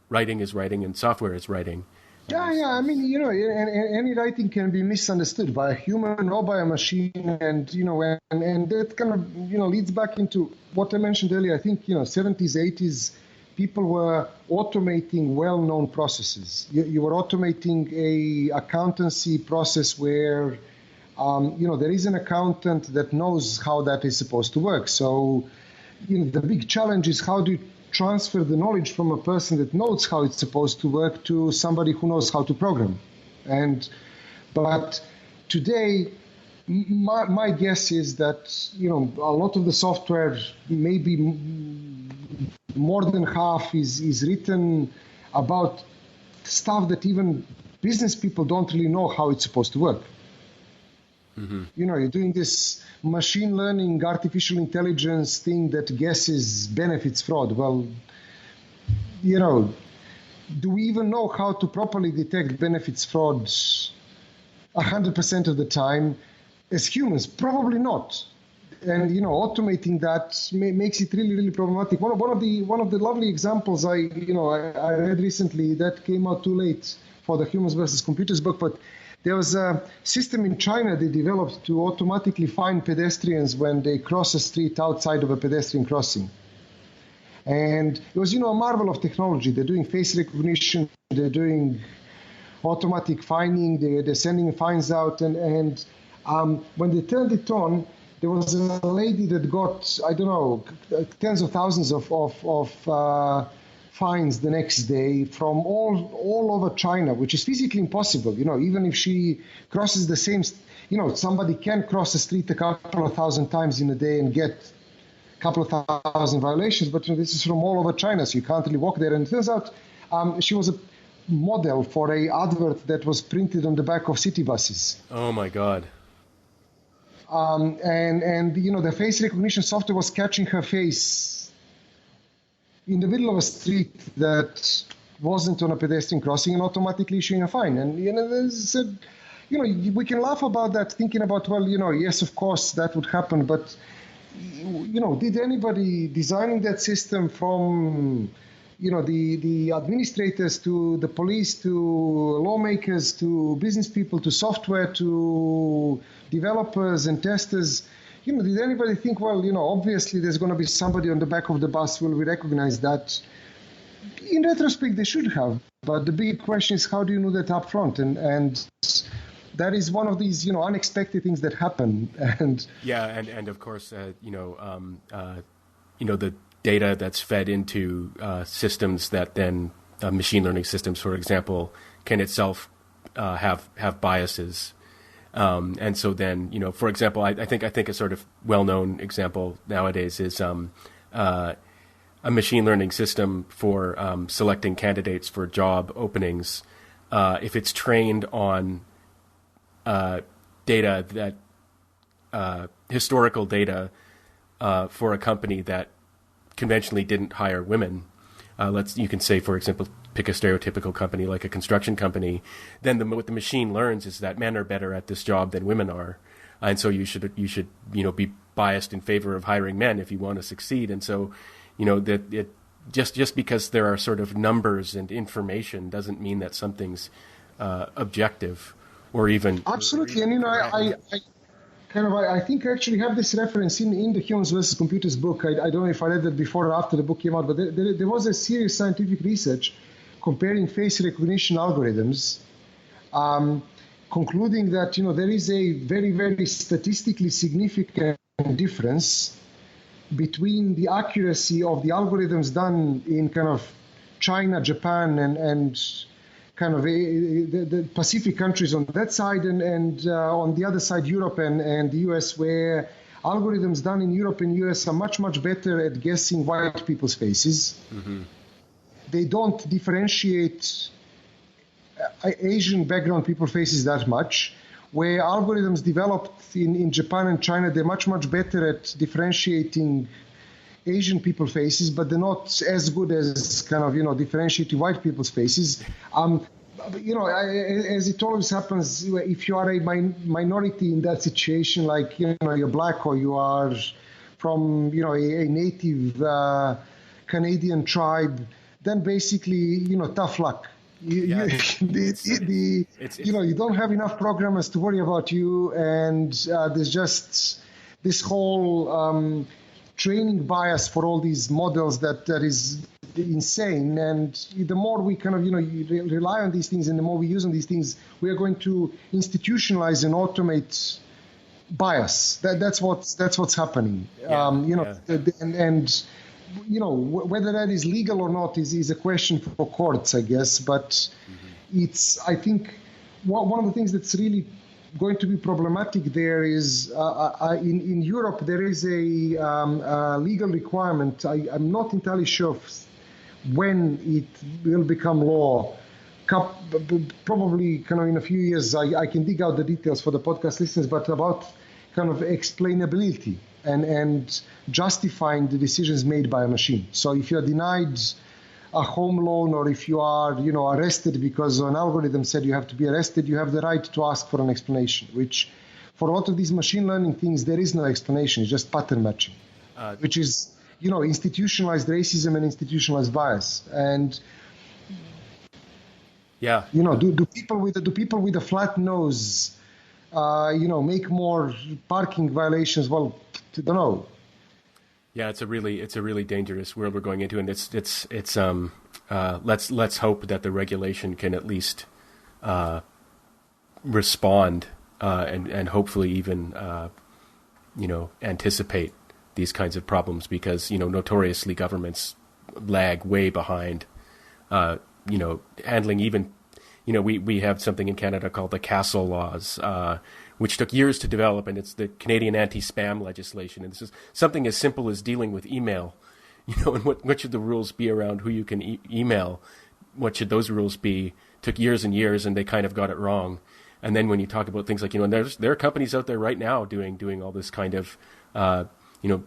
writing is writing and software is writing. Yeah. I mean, any writing can be misunderstood by a human or by a machine, and and that kind of leads back into what I mentioned earlier. I think 70s, 80s, people were automating well-known processes. You were automating a accountancy process where there is an accountant that knows how that is supposed to work. So the big challenge is how do you transfer the knowledge from a person that knows how it's supposed to work to somebody who knows how to program. But today, my guess is that a lot of the software, maybe more than half, is written about stuff that even business people don't really know how it's supposed to work. Mm-hmm. You're doing this machine learning, artificial intelligence thing that guesses benefits fraud. Well, do we even know how to properly detect benefits fraud 100% of the time as humans? Probably not. And automating that makes it really, really problematic. One of the lovely examples I read recently that came out too late for the Humans versus Computers book, but there was a system in China they developed to automatically fine pedestrians when they cross a street outside of a pedestrian crossing. And it was, a marvel of technology. They're doing face recognition, they're doing automatic fining, they're sending fines out. And when they turned it on, there was a lady that got, I don't know, tens of thousands of fines the next day from all over China, which is physically impossible. Even if she crosses the same, somebody can cross the street a couple of thousand times in a day and get a couple of thousand violations, but this is from all over China, so you can't really walk there. And it turns out she was a model for a advert that was printed on the back of city buses. Oh my God. And the face recognition software was catching her face in the middle of a street that wasn't on a pedestrian crossing and automatically issuing a fine. And, we can laugh about that, thinking about, well, yes, of course, that would happen. But, did anybody designing that system from, the administrators to the police to lawmakers to business people to software to developers and testers, did anybody think, well, obviously there's going to be somebody on the back of the bus, will we recognize that? In retrospect, they should have. But the big question is, how do you know that up front? And that is one of these, unexpected things that happen. And of course, the data that's fed into systems that then machine learning systems, for example, can itself have biases. And so then, for example, I think a sort of well-known example nowadays is a machine learning system for selecting candidates for job openings. If it's trained on data that historical data for a company that conventionally didn't hire women, you can say, for example, pick a stereotypical company like a construction company, then what the machine learns is that men are better at this job than women are, and so you should be biased in favor of hiring men if you want to succeed. And so that it just because there are sort of numbers and information doesn't mean that something's objective or even absolutely. And I think I actually have this reference in the Humans versus Computers book. I don't know if I read that before or after the book came out, but there was a serious scientific research comparing face recognition algorithms, concluding that there is a very, very statistically significant difference between the accuracy of the algorithms done in kind of China, Japan, and kind of the Pacific countries on that side, and on the other side, Europe and the US, where algorithms done in Europe and US are much, much better at guessing white people's faces. Mm-hmm. They don't differentiate Asian background people's faces that much, where algorithms developed in Japan and China, they're much, much better at differentiating Asian people faces, but they're not as good as kind of, differentiating white people's faces. As it always happens, if you are a minority in that situation, like, you're black or you are from, a native Canadian tribe, then basically, tough luck. You don't have enough programmers to worry about you, and there's just this whole training bias for all these models that is insane. And the more we kind of rely on these things, and the more we use on these things, we are going to institutionalize and automate bias. That's what's happening. Whether that is legal or not is a question for courts, I guess. But I think one of the things that's really going to be problematic there is in Europe there is a legal requirement. I'm not entirely sure of when it will become law. Probably kind of in a few years. I can dig out the details for the podcast listeners, but about kind of explainability and justifying the decisions made by a machine. So if you're denied a home loan, or if you are, arrested because an algorithm said you have to be arrested, you have the right to ask for an explanation, which for a lot of these machine learning things, there is no explanation. It's just pattern matching, which is, institutionalized racism and institutionalized bias. And, do people with a flat nose, make more parking violations? Well, I don't know. Yeah, it's a really dangerous world we're going into, and let's hope that the regulation can at least respond and hopefully even anticipate these kinds of problems, because notoriously governments lag way behind handling even we have something in Canada called the Castle laws, which took years to develop, and it's the Canadian anti-spam legislation. And this is something as simple as dealing with email, and what should the rules be around who you can email? What should those rules be? Took years and years, and they kind of got it wrong. And then when you talk about things like, and there are companies out there right now doing all this kind of,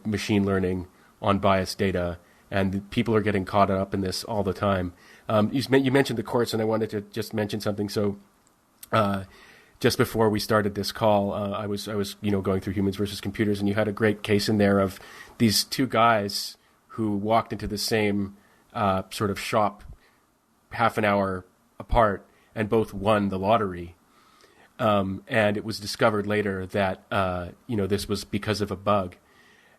machine learning on biased data, and people are getting caught up in this all the time. You mentioned the courts, and I wanted to just mention something. So, just before we started this call, I was going through Humans versus Computers, and you had a great case in there of these two guys who walked into the same sort of shop half an hour apart and both won the lottery. And it was discovered later that this was because of a bug.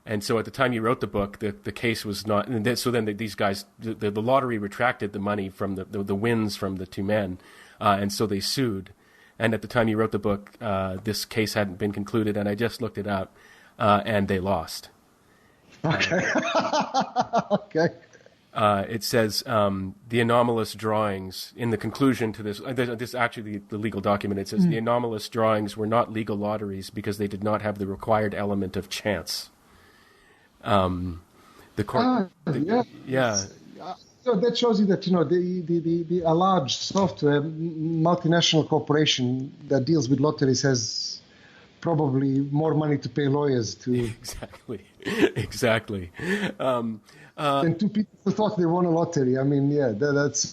And so at the time you wrote the book, the case was not. And so then these guys, the lottery retracted the money from the wins from the two men, and so they sued. And at the time you wrote the book, this case hadn't been concluded, and I just looked it up, and they lost. Okay. Okay. It says the anomalous drawings in the conclusion to this. This actually the legal document. It says the anomalous drawings were not legal lotteries because they did not have the required element of chance. The court. So that shows you that a large software multinational corporation that deals with lotteries has probably more money to pay lawyers to. Exactly. And two people who thought they won a lottery. I mean, that's.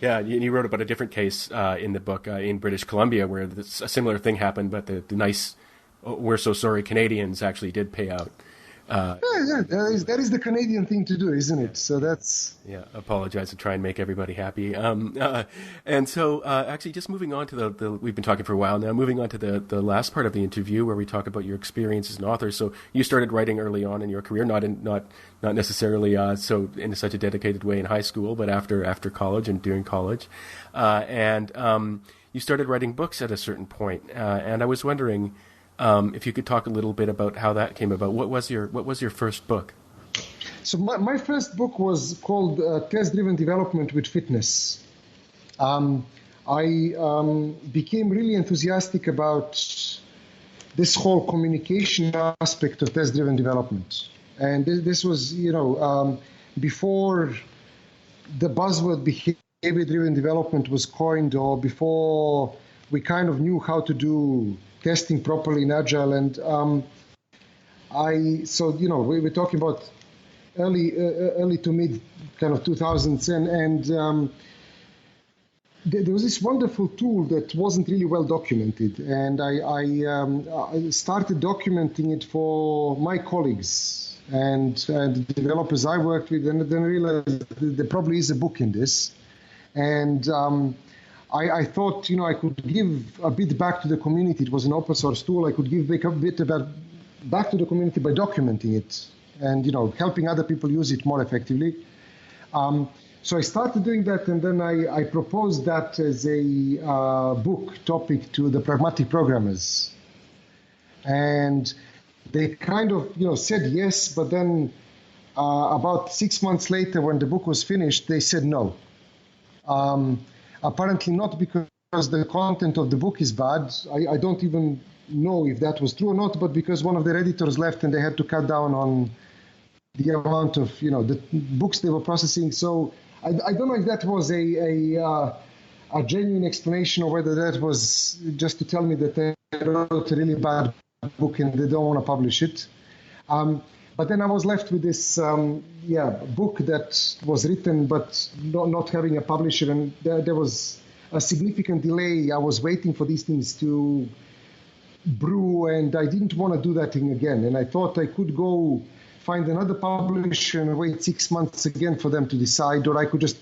Yeah, you wrote about a different case in the book in British Columbia where a similar thing happened, but the nice, we're so sorry Canadians actually did pay out. That is the Canadian thing to do, isn't it? So that's... Yeah, apologize to try and make everybody happy. And so actually just moving on to we've been talking for a while now, moving on to the last part of the interview where we talk about your experience as an author. So you started writing early on in your career, not necessarily so in such a dedicated way in high school, but after college and during college. And you started writing books at a certain point. And I was wondering... if you could talk a little bit about how that came about. What was your first book? So my first book was called Test-Driven Development with Fitness. I became really enthusiastic about this whole communication aspect of test-driven development. And this was, before the buzzword behavior-driven development was coined, or before we kind of knew how to do testing properly in Agile. And we were talking about early to mid kind of 2000s, and there was this wonderful tool that wasn't really well documented, and I started documenting it for my colleagues and the developers I worked with, and then I realized there probably is a book in this, and I thought, I could give a bit back to the community. It was an open source tool. I could give a bit back to the community by documenting it and, helping other people use it more effectively. So I started doing that, and then I proposed that as a book topic to the pragmatic programmers. And they kind of, said yes, but then about 6 months later, when the book was finished, they said no. Apparently not because the content of the book is bad. I don't even know if that was true or not, but because one of their editors left and they had to cut down on the amount of, the books they were processing. So I don't know if that was a genuine explanation or whether that was just to tell me that they wrote a really bad book and they don't want to publish it. But then I was left with this book that was written but not having a publisher, and there was a significant delay. I was waiting for these things to brew, and I didn't want to do that thing again. And I thought I could go find another publisher and wait 6 months again for them to decide, or I could just,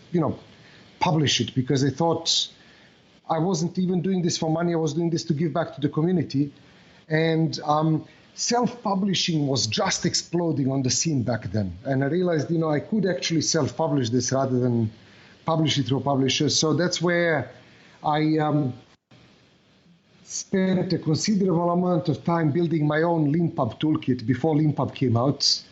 publish it, because I thought I wasn't even doing this for money. I was doing this to give back to the community. And self-publishing was just exploding on the scene back then. And I realized, I could actually self-publish this rather than publish it through a publisher. So that's where I spent a considerable amount of time building my own LeanPub toolkit before LeanPub came out,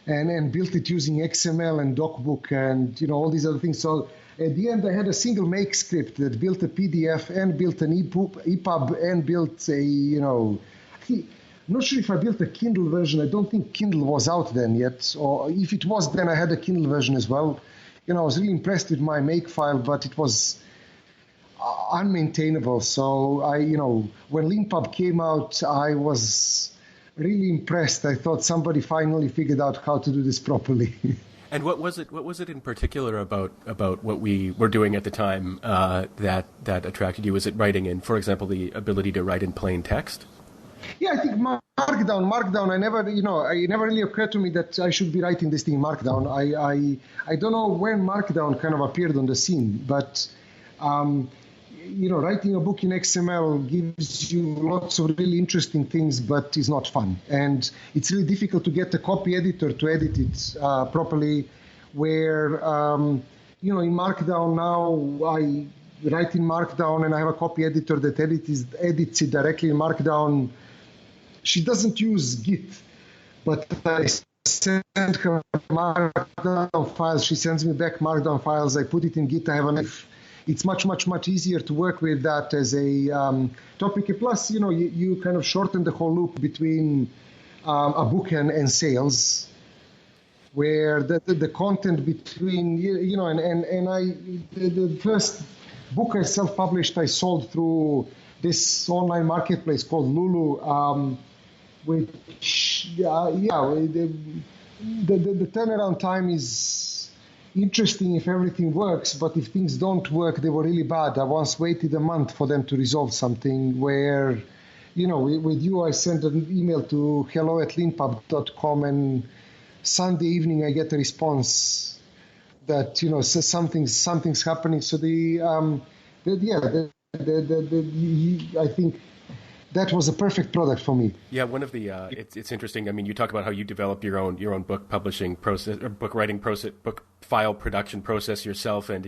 and built it using XML and DocBook and, all these other things. So at the end, I had a single make script that built a PDF and built an EPUB and built a, I'm not sure if I built a Kindle version. I don't think Kindle was out then yet. Or if it was, then I had a Kindle version as well. I was really impressed with my Makefile, but it was unmaintainable. So when LeanPub came out, I was really impressed. I thought somebody finally figured out how to do this properly. And what was it? What was it in particular about what we were doing at the time that attracted you? Was it writing in, for example, the ability to write in plain text? Yeah, I think Markdown. It never really occurred to me that I should be writing this thing in Markdown. I don't know when Markdown kind of appeared on the scene, but writing a book in XML gives you lots of really interesting things, but is not fun. And it's really difficult to get a copy editor to edit it properly, where, in Markdown now, I write in Markdown and I have a copy editor that edits it directly in Markdown. She doesn't use Git, but I send her Markdown files. She sends me back Markdown files. I put it in Git. I have an It's much, much, much easier to work with that as a topic. Plus, you kind of shorten the whole loop between a book and sales, where the content between, the first book I self-published, I sold through this online marketplace called Lulu, which, the turnaround time is interesting if everything works, but if things don't work, they were really bad. I once waited a month for them to resolve something where, with you, I sent an email to hello@leanpub.com, and Sunday evening I get a response that, says something's happening. So I think that was a perfect product for me. Yeah, one of the it's interesting. I mean, you talk about how you developed your own book publishing process, or book writing process, book file production process yourself, and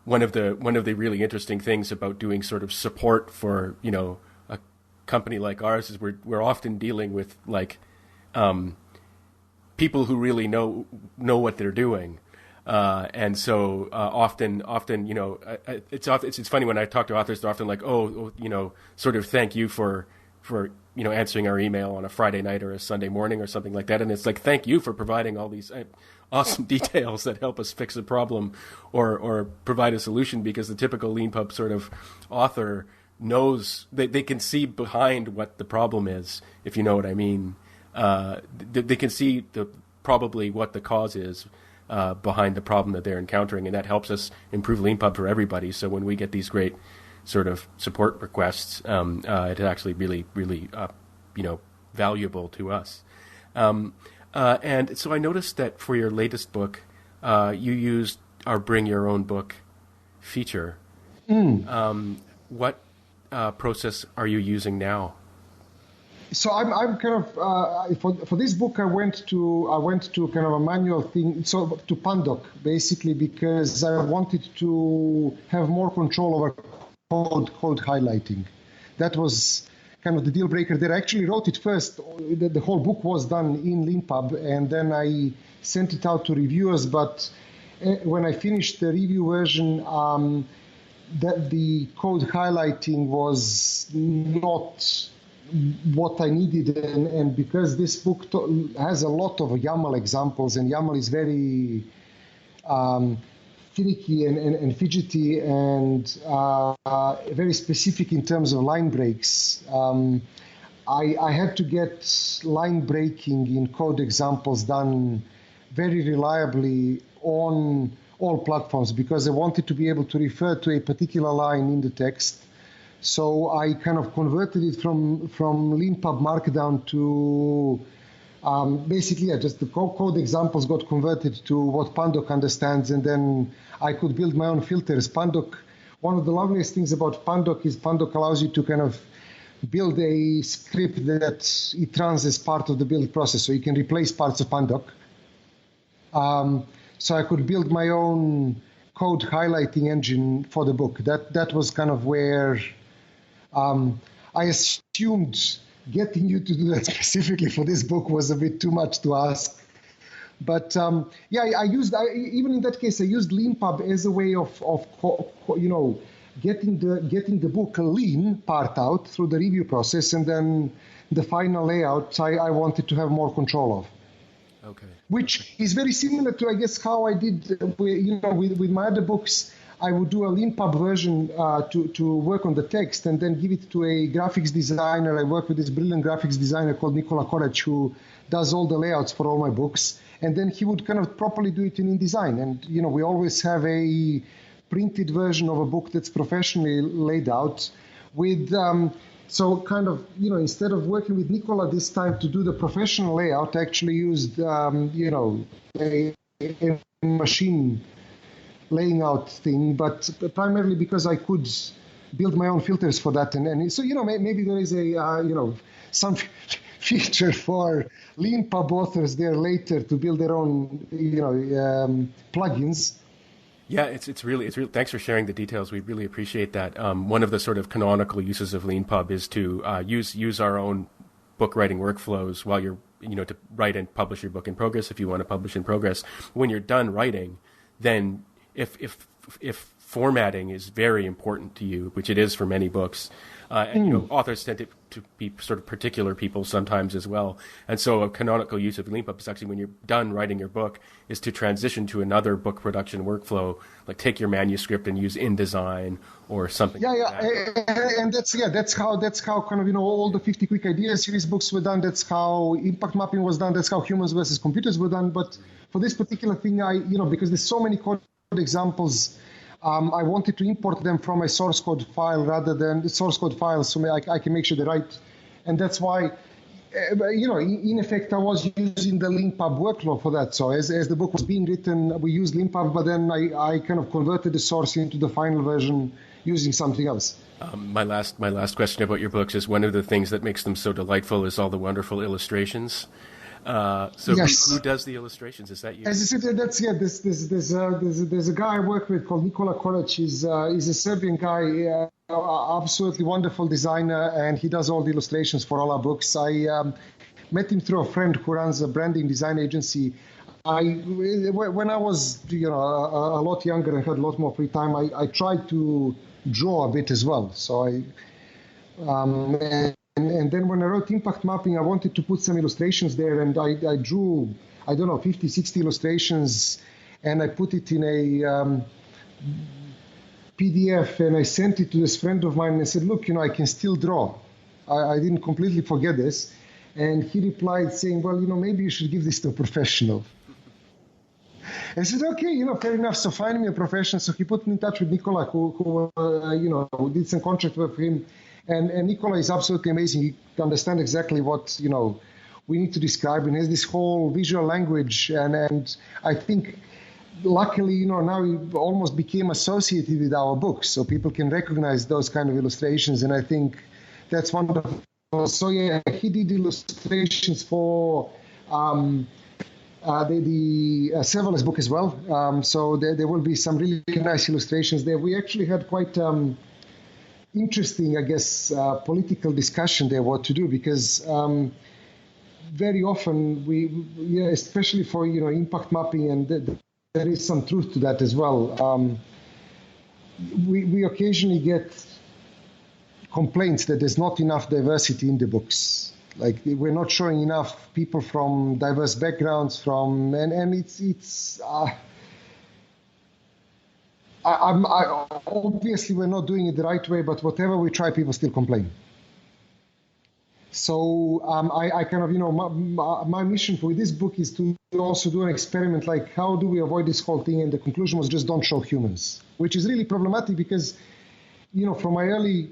one of the really interesting things about doing sort of support for a company like ours is we're often dealing with people who really know what they're doing. And so often, it's funny when I talk to authors, they're often like, sort of thank you for answering our email on a Friday night or a Sunday morning or something like that. And it's like, thank you for providing all these awesome details that help us fix a problem or provide a solution, because the typical LeanPub sort of author knows they can see behind what the problem is, if you know what I mean. They can see probably what the cause is behind the problem that they're encountering, and that helps us improve LeanPub for everybody. So when we get these great sort of support requests, it's actually really, really, valuable to us. And so I noticed that for your latest book, you used our Bring Your Own Book feature. What process are you using now? So I'm kind of for this book I went to kind of a manual thing, so to Pandoc basically, because I wanted to have more control over code highlighting. That was kind of the deal breaker there. I actually wrote it first. The whole book was done in LeanPub, and then I sent it out to reviewers. But when I finished the review version, that the code highlighting was not what I needed, and because this book has a lot of YAML examples, and YAML is very finicky and fidgety and very specific in terms of line breaks. I had to get line breaking in code examples done very reliably on all platforms, because I wanted to be able to refer to a particular line in the text. So I kind of converted it from LeanPub Markdown to just the code examples got converted to what Pandoc understands, and then I could build my own filters. Pandoc, one of the loveliest things about Pandoc is Pandoc allows you to kind of build a script that it runs as part of the build process, so you can replace parts of Pandoc. So I could build my own code highlighting engine for the book. That was kind of where I assumed getting you to do that specifically for this book was a bit too much to ask. But even in that case, I used LeanPub as a way of getting the book lean part out through the review process, and then the final layout I wanted to have more control of. Okay. Which is very similar to, I guess, how I did with my other books. I would do a LeanPub version to work on the text, and then give it to a graphics designer. I work with this brilliant graphics designer called Nikola Korac, who does all the layouts for all my books. and then he would kind of properly do it in InDesign. And, we always have a printed version of a book that's professionally laid out with, so kind of, instead of working with Nicola this time to do the professional layout, I actually used, a machine laying out thing, but primarily because I could build my own filters for that. And so, maybe there is some feature for Leanpub authors there later to build their own, plugins. Yeah, it's really thanks for sharing the details. We really appreciate that. One of the sort of canonical uses of Leanpub is to use our own book writing workflows while you're, to write and publish your book in progress if you want to publish in progress. When you're done writing, then if formatting is very important to you, which it is for many books, and authors tend to be sort of particular people sometimes as well. And so a canonical use of Leanpub is actually when you're done writing your book is to transition to another book production workflow, like take your manuscript and use InDesign or something. And that's how kind of, all the 50 Quick Ideas series books were done. That's how impact mapping was done. That's how humans versus computers were done. But for this particular thing, because there's so many code examples, I wanted to import them from a source code file rather than the source code files, so I can make sure they're right. And that's why, in effect, I was using the Leanpub workflow for that. So as the book was being written, we used Leanpub, but then I kind of converted the source into the final version using something else. My last question about your books is one of the things that makes them so delightful is all the wonderful illustrations. So yes. Who does the illustrations? Is that you? As I said, there's a guy I work with called Nikola Koric. He's a Serbian guy, absolutely wonderful designer, and he does all the illustrations for all our books. I met him through a friend who runs a branding design agency. When I was a lot younger and had a lot more free time, I tried to draw a bit as well. So And then when I wrote Impact Mapping, I wanted to put some illustrations there, and I drew, 50, 60 illustrations, and I put it in a PDF, and I sent it to this friend of mine and I said, look, I can still draw. I didn't completely forget this. And he replied saying, well, maybe you should give this to a professional. I said, okay, fair enough. So find me a professional. So he put me in touch with Nicola, who did some contract work for him. And Nicola is absolutely amazing. He understands exactly what, we need to describe, and has this whole visual language. And I think, luckily, now he almost became associated with our books, so people can recognize those kind of illustrations. And I think that's wonderful. So yeah, he did illustrations for the Serverless book as well. So there will be some really nice illustrations there. We actually had quite interesting, I guess, political discussion there what to do, because very often especially for impact mapping, and there is some truth to that as well. We occasionally get complaints that there's not enough diversity in the books. Like we're not showing enough people from diverse backgrounds, and it's. Obviously, we're not doing it the right way, but whatever we try, people still complain. So I kind of, my mission for this book is to also do an experiment, like how do we avoid this whole thing? And the conclusion was just don't show humans, which is really problematic because, from my early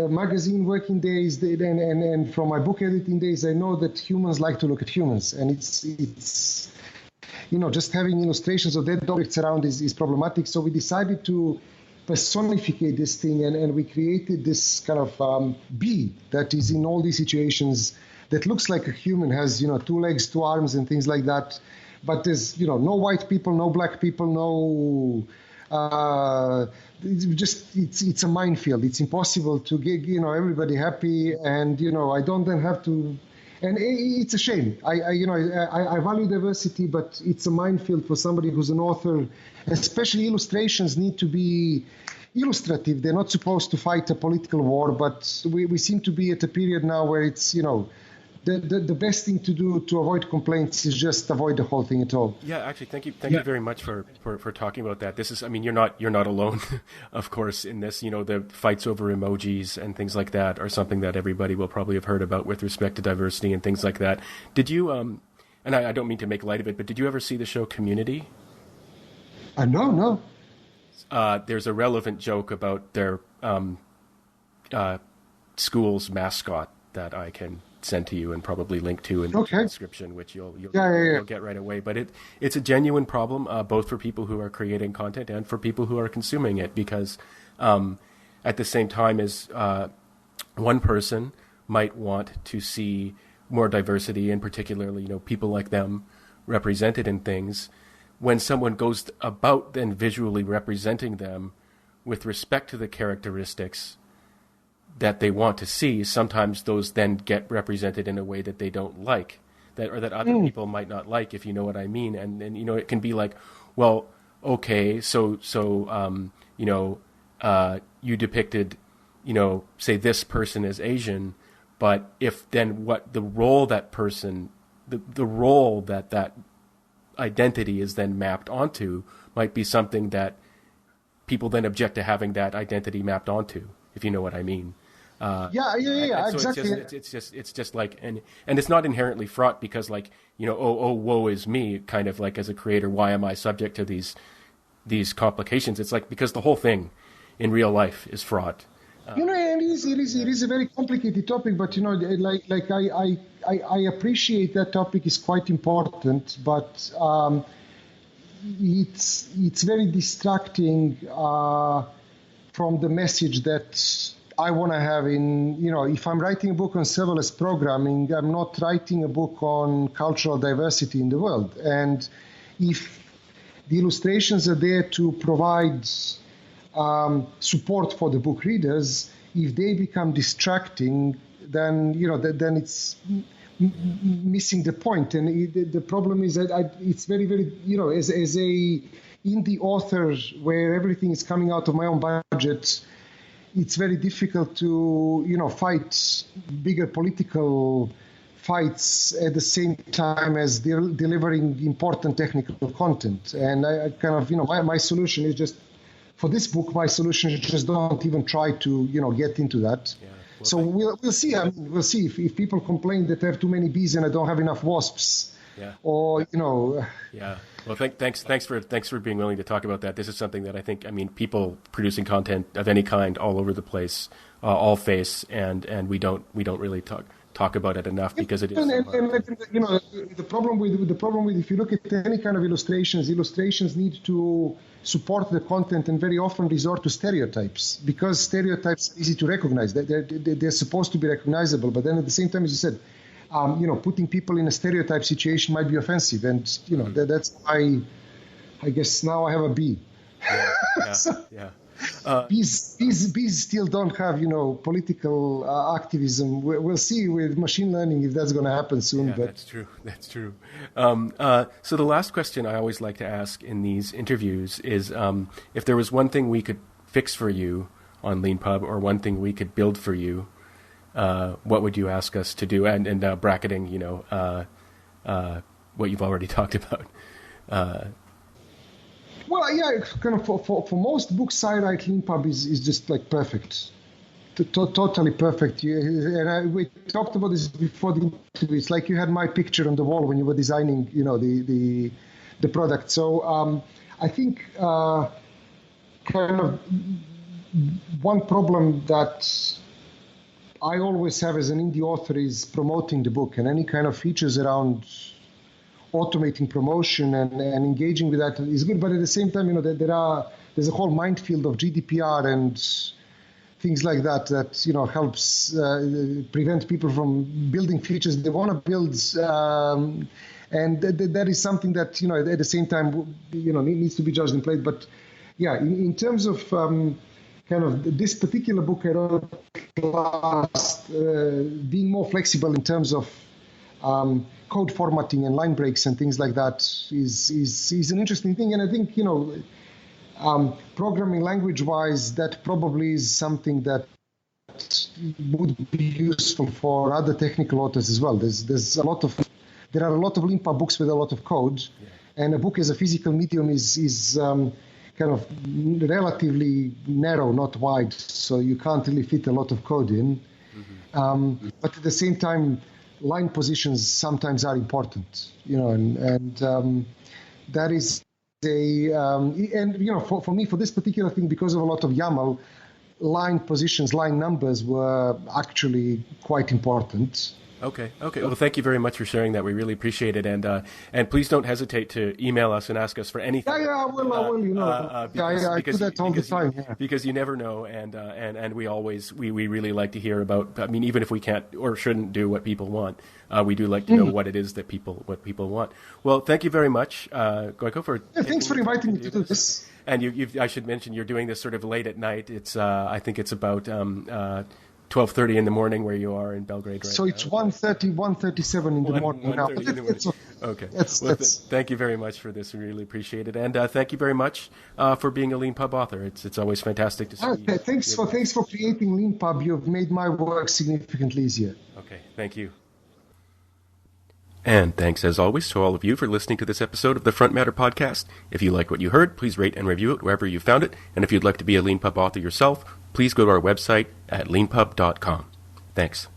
magazine working days and from my book editing days, I know that humans like to look at humans, and it's just having illustrations of dead objects around is problematic. So we decided to personificate this thing, and we created this kind of bee that is in all these situations that looks like a human, has, 2 legs, 2 arms, and things like that. But there's, no white people, no black people, no... it's a minefield. It's impossible to get, everybody happy, and, I don't then have to... And it's a shame. I value diversity, but it's a minefield for somebody who's an author. Especially illustrations need to be illustrative. They're not supposed to fight a political war, but we seem to be at a period now where it's, the best thing to do to avoid complaints is just avoid the whole thing at all. Yeah, actually, thank you very much for talking about that. This is, you're not alone, of course, in this. The fights over emojis and things like that are something that everybody will probably have heard about with respect to diversity and things like that. Did you, and I don't mean to make light of it, but did you ever see the show Community? No. There's a relevant joke about their school's mascot that I can send to you and probably link to in the description, which you'll get right away. But it's a genuine problem, both for people who are creating content and for people who are consuming it, because at the same time as one person might want to see more diversity, and particularly, people like them represented in things, when someone goes about then visually representing them with respect to the characteristics that they want to see, sometimes those then get represented in a way that they don't like, that other people might not like, if you know what I mean. And it can be like, well, okay, so you depicted, say this person is Asian, but if then what the role that person, the role that identity is then mapped onto might be something that people then object to having that identity mapped onto, if you know what I mean. So exactly. It's just like, and it's not inherently fraught because, like, woe is me, kind of like, as a creator, why am I subject to these complications? It's like, because the whole thing in real life is fraught. It is a very complicated topic, but I appreciate that topic is quite important, but it's very distracting from the message that I want to have in, if I'm writing a book on serverless programming, I'm not writing a book on cultural diversity in the world. And if the illustrations are there to provide support for the book readers, if they become distracting, then then it's missing the point. And the problem is that it's very, very, as a indie author where everything is coming out of my own budget, it's very difficult to fight bigger political fights at the same time as delivering important technical content. And I kind of my solution is just, for this book, my solution is just don't even try to get into that. Yeah. Well, so we'll see. We'll see if people complain that I have too many bees and I don't have enough wasps. Yeah. Or Yeah. Well, thanks for being willing to talk about that. This is something that I think, people producing content of any kind all over the place, all face, and we don't really talk about it enough because it is. The problem with if you look at any kind of illustrations need to support the content and very often resort to stereotypes, because stereotypes are easy to recognize. They're supposed to be recognizable, but then at the same time, as you said, putting people in a stereotype situation might be offensive, and that's why I guess now I have a bee. Yeah. Bees still don't have political activism. We'll see with machine learning if that's going to happen soon. Yeah, but that's true. So the last question I always like to ask in these interviews is, if there was one thing we could fix for you on LeanPub, or one thing we could build for you, what would you ask us to do? And bracketing, what you've already talked about. Well, yeah, kind of for most books, SciWrite LeanPub is just like perfect, totally perfect. We talked about this before the interview. It's like you had my picture on the wall when you were designing, the product. So I think kind of one problem that I always have as an indie author is promoting the book, and any kind of features around automating promotion and engaging with that is good. But at the same time, there's a whole minefield of GDPR and things like that helps prevent people from building features they want to build. And that is something that, at the same time, needs to be judged and played. But yeah, in terms of kind of this particular book I wrote last, being more flexible in terms of code formatting and line breaks and things like that is an interesting thing. And I think, programming language-wise, that probably is something that would be useful for other technical authors as well. There are a lot of LeanPub books with a lot of code, and a book as a physical medium is kind of relatively narrow, not wide, so you can't really fit a lot of code in. But at the same time, line positions sometimes are important, and that is for me, for this particular thing, because of a lot of YAML, line positions, line numbers were actually quite important. Okay. Well, thank you very much for sharing that. We really appreciate it, and please don't hesitate to email us and ask us for anything. I will. I do that all the time. Yeah. Because you never know, and we always we really like to hear about. I mean, even if we can't or shouldn't do what people want, we do like to know what it is that people want. Well, thank you very much, Gojko, for thanks for inviting me to do this. And I should mention you're doing this sort of late at night. It's I think it's about 12:30 in the morning where you are in Belgrade right so now. It's 1:37 in the morning now. Okay. That's thank you very much for this. We really appreciate it. And thank you very much for being a LeanPub author. It's always fantastic to see. Thanks for creating LeanPub. You've made my work significantly easier. Okay. Thank you. And thanks, as always, to all of you for listening to this episode of the Front Matter Podcast. If you like what you heard, please rate and review it wherever you found it. And if you'd like to be a LeanPub author yourself, please go to our website at leanpub.com. Thanks.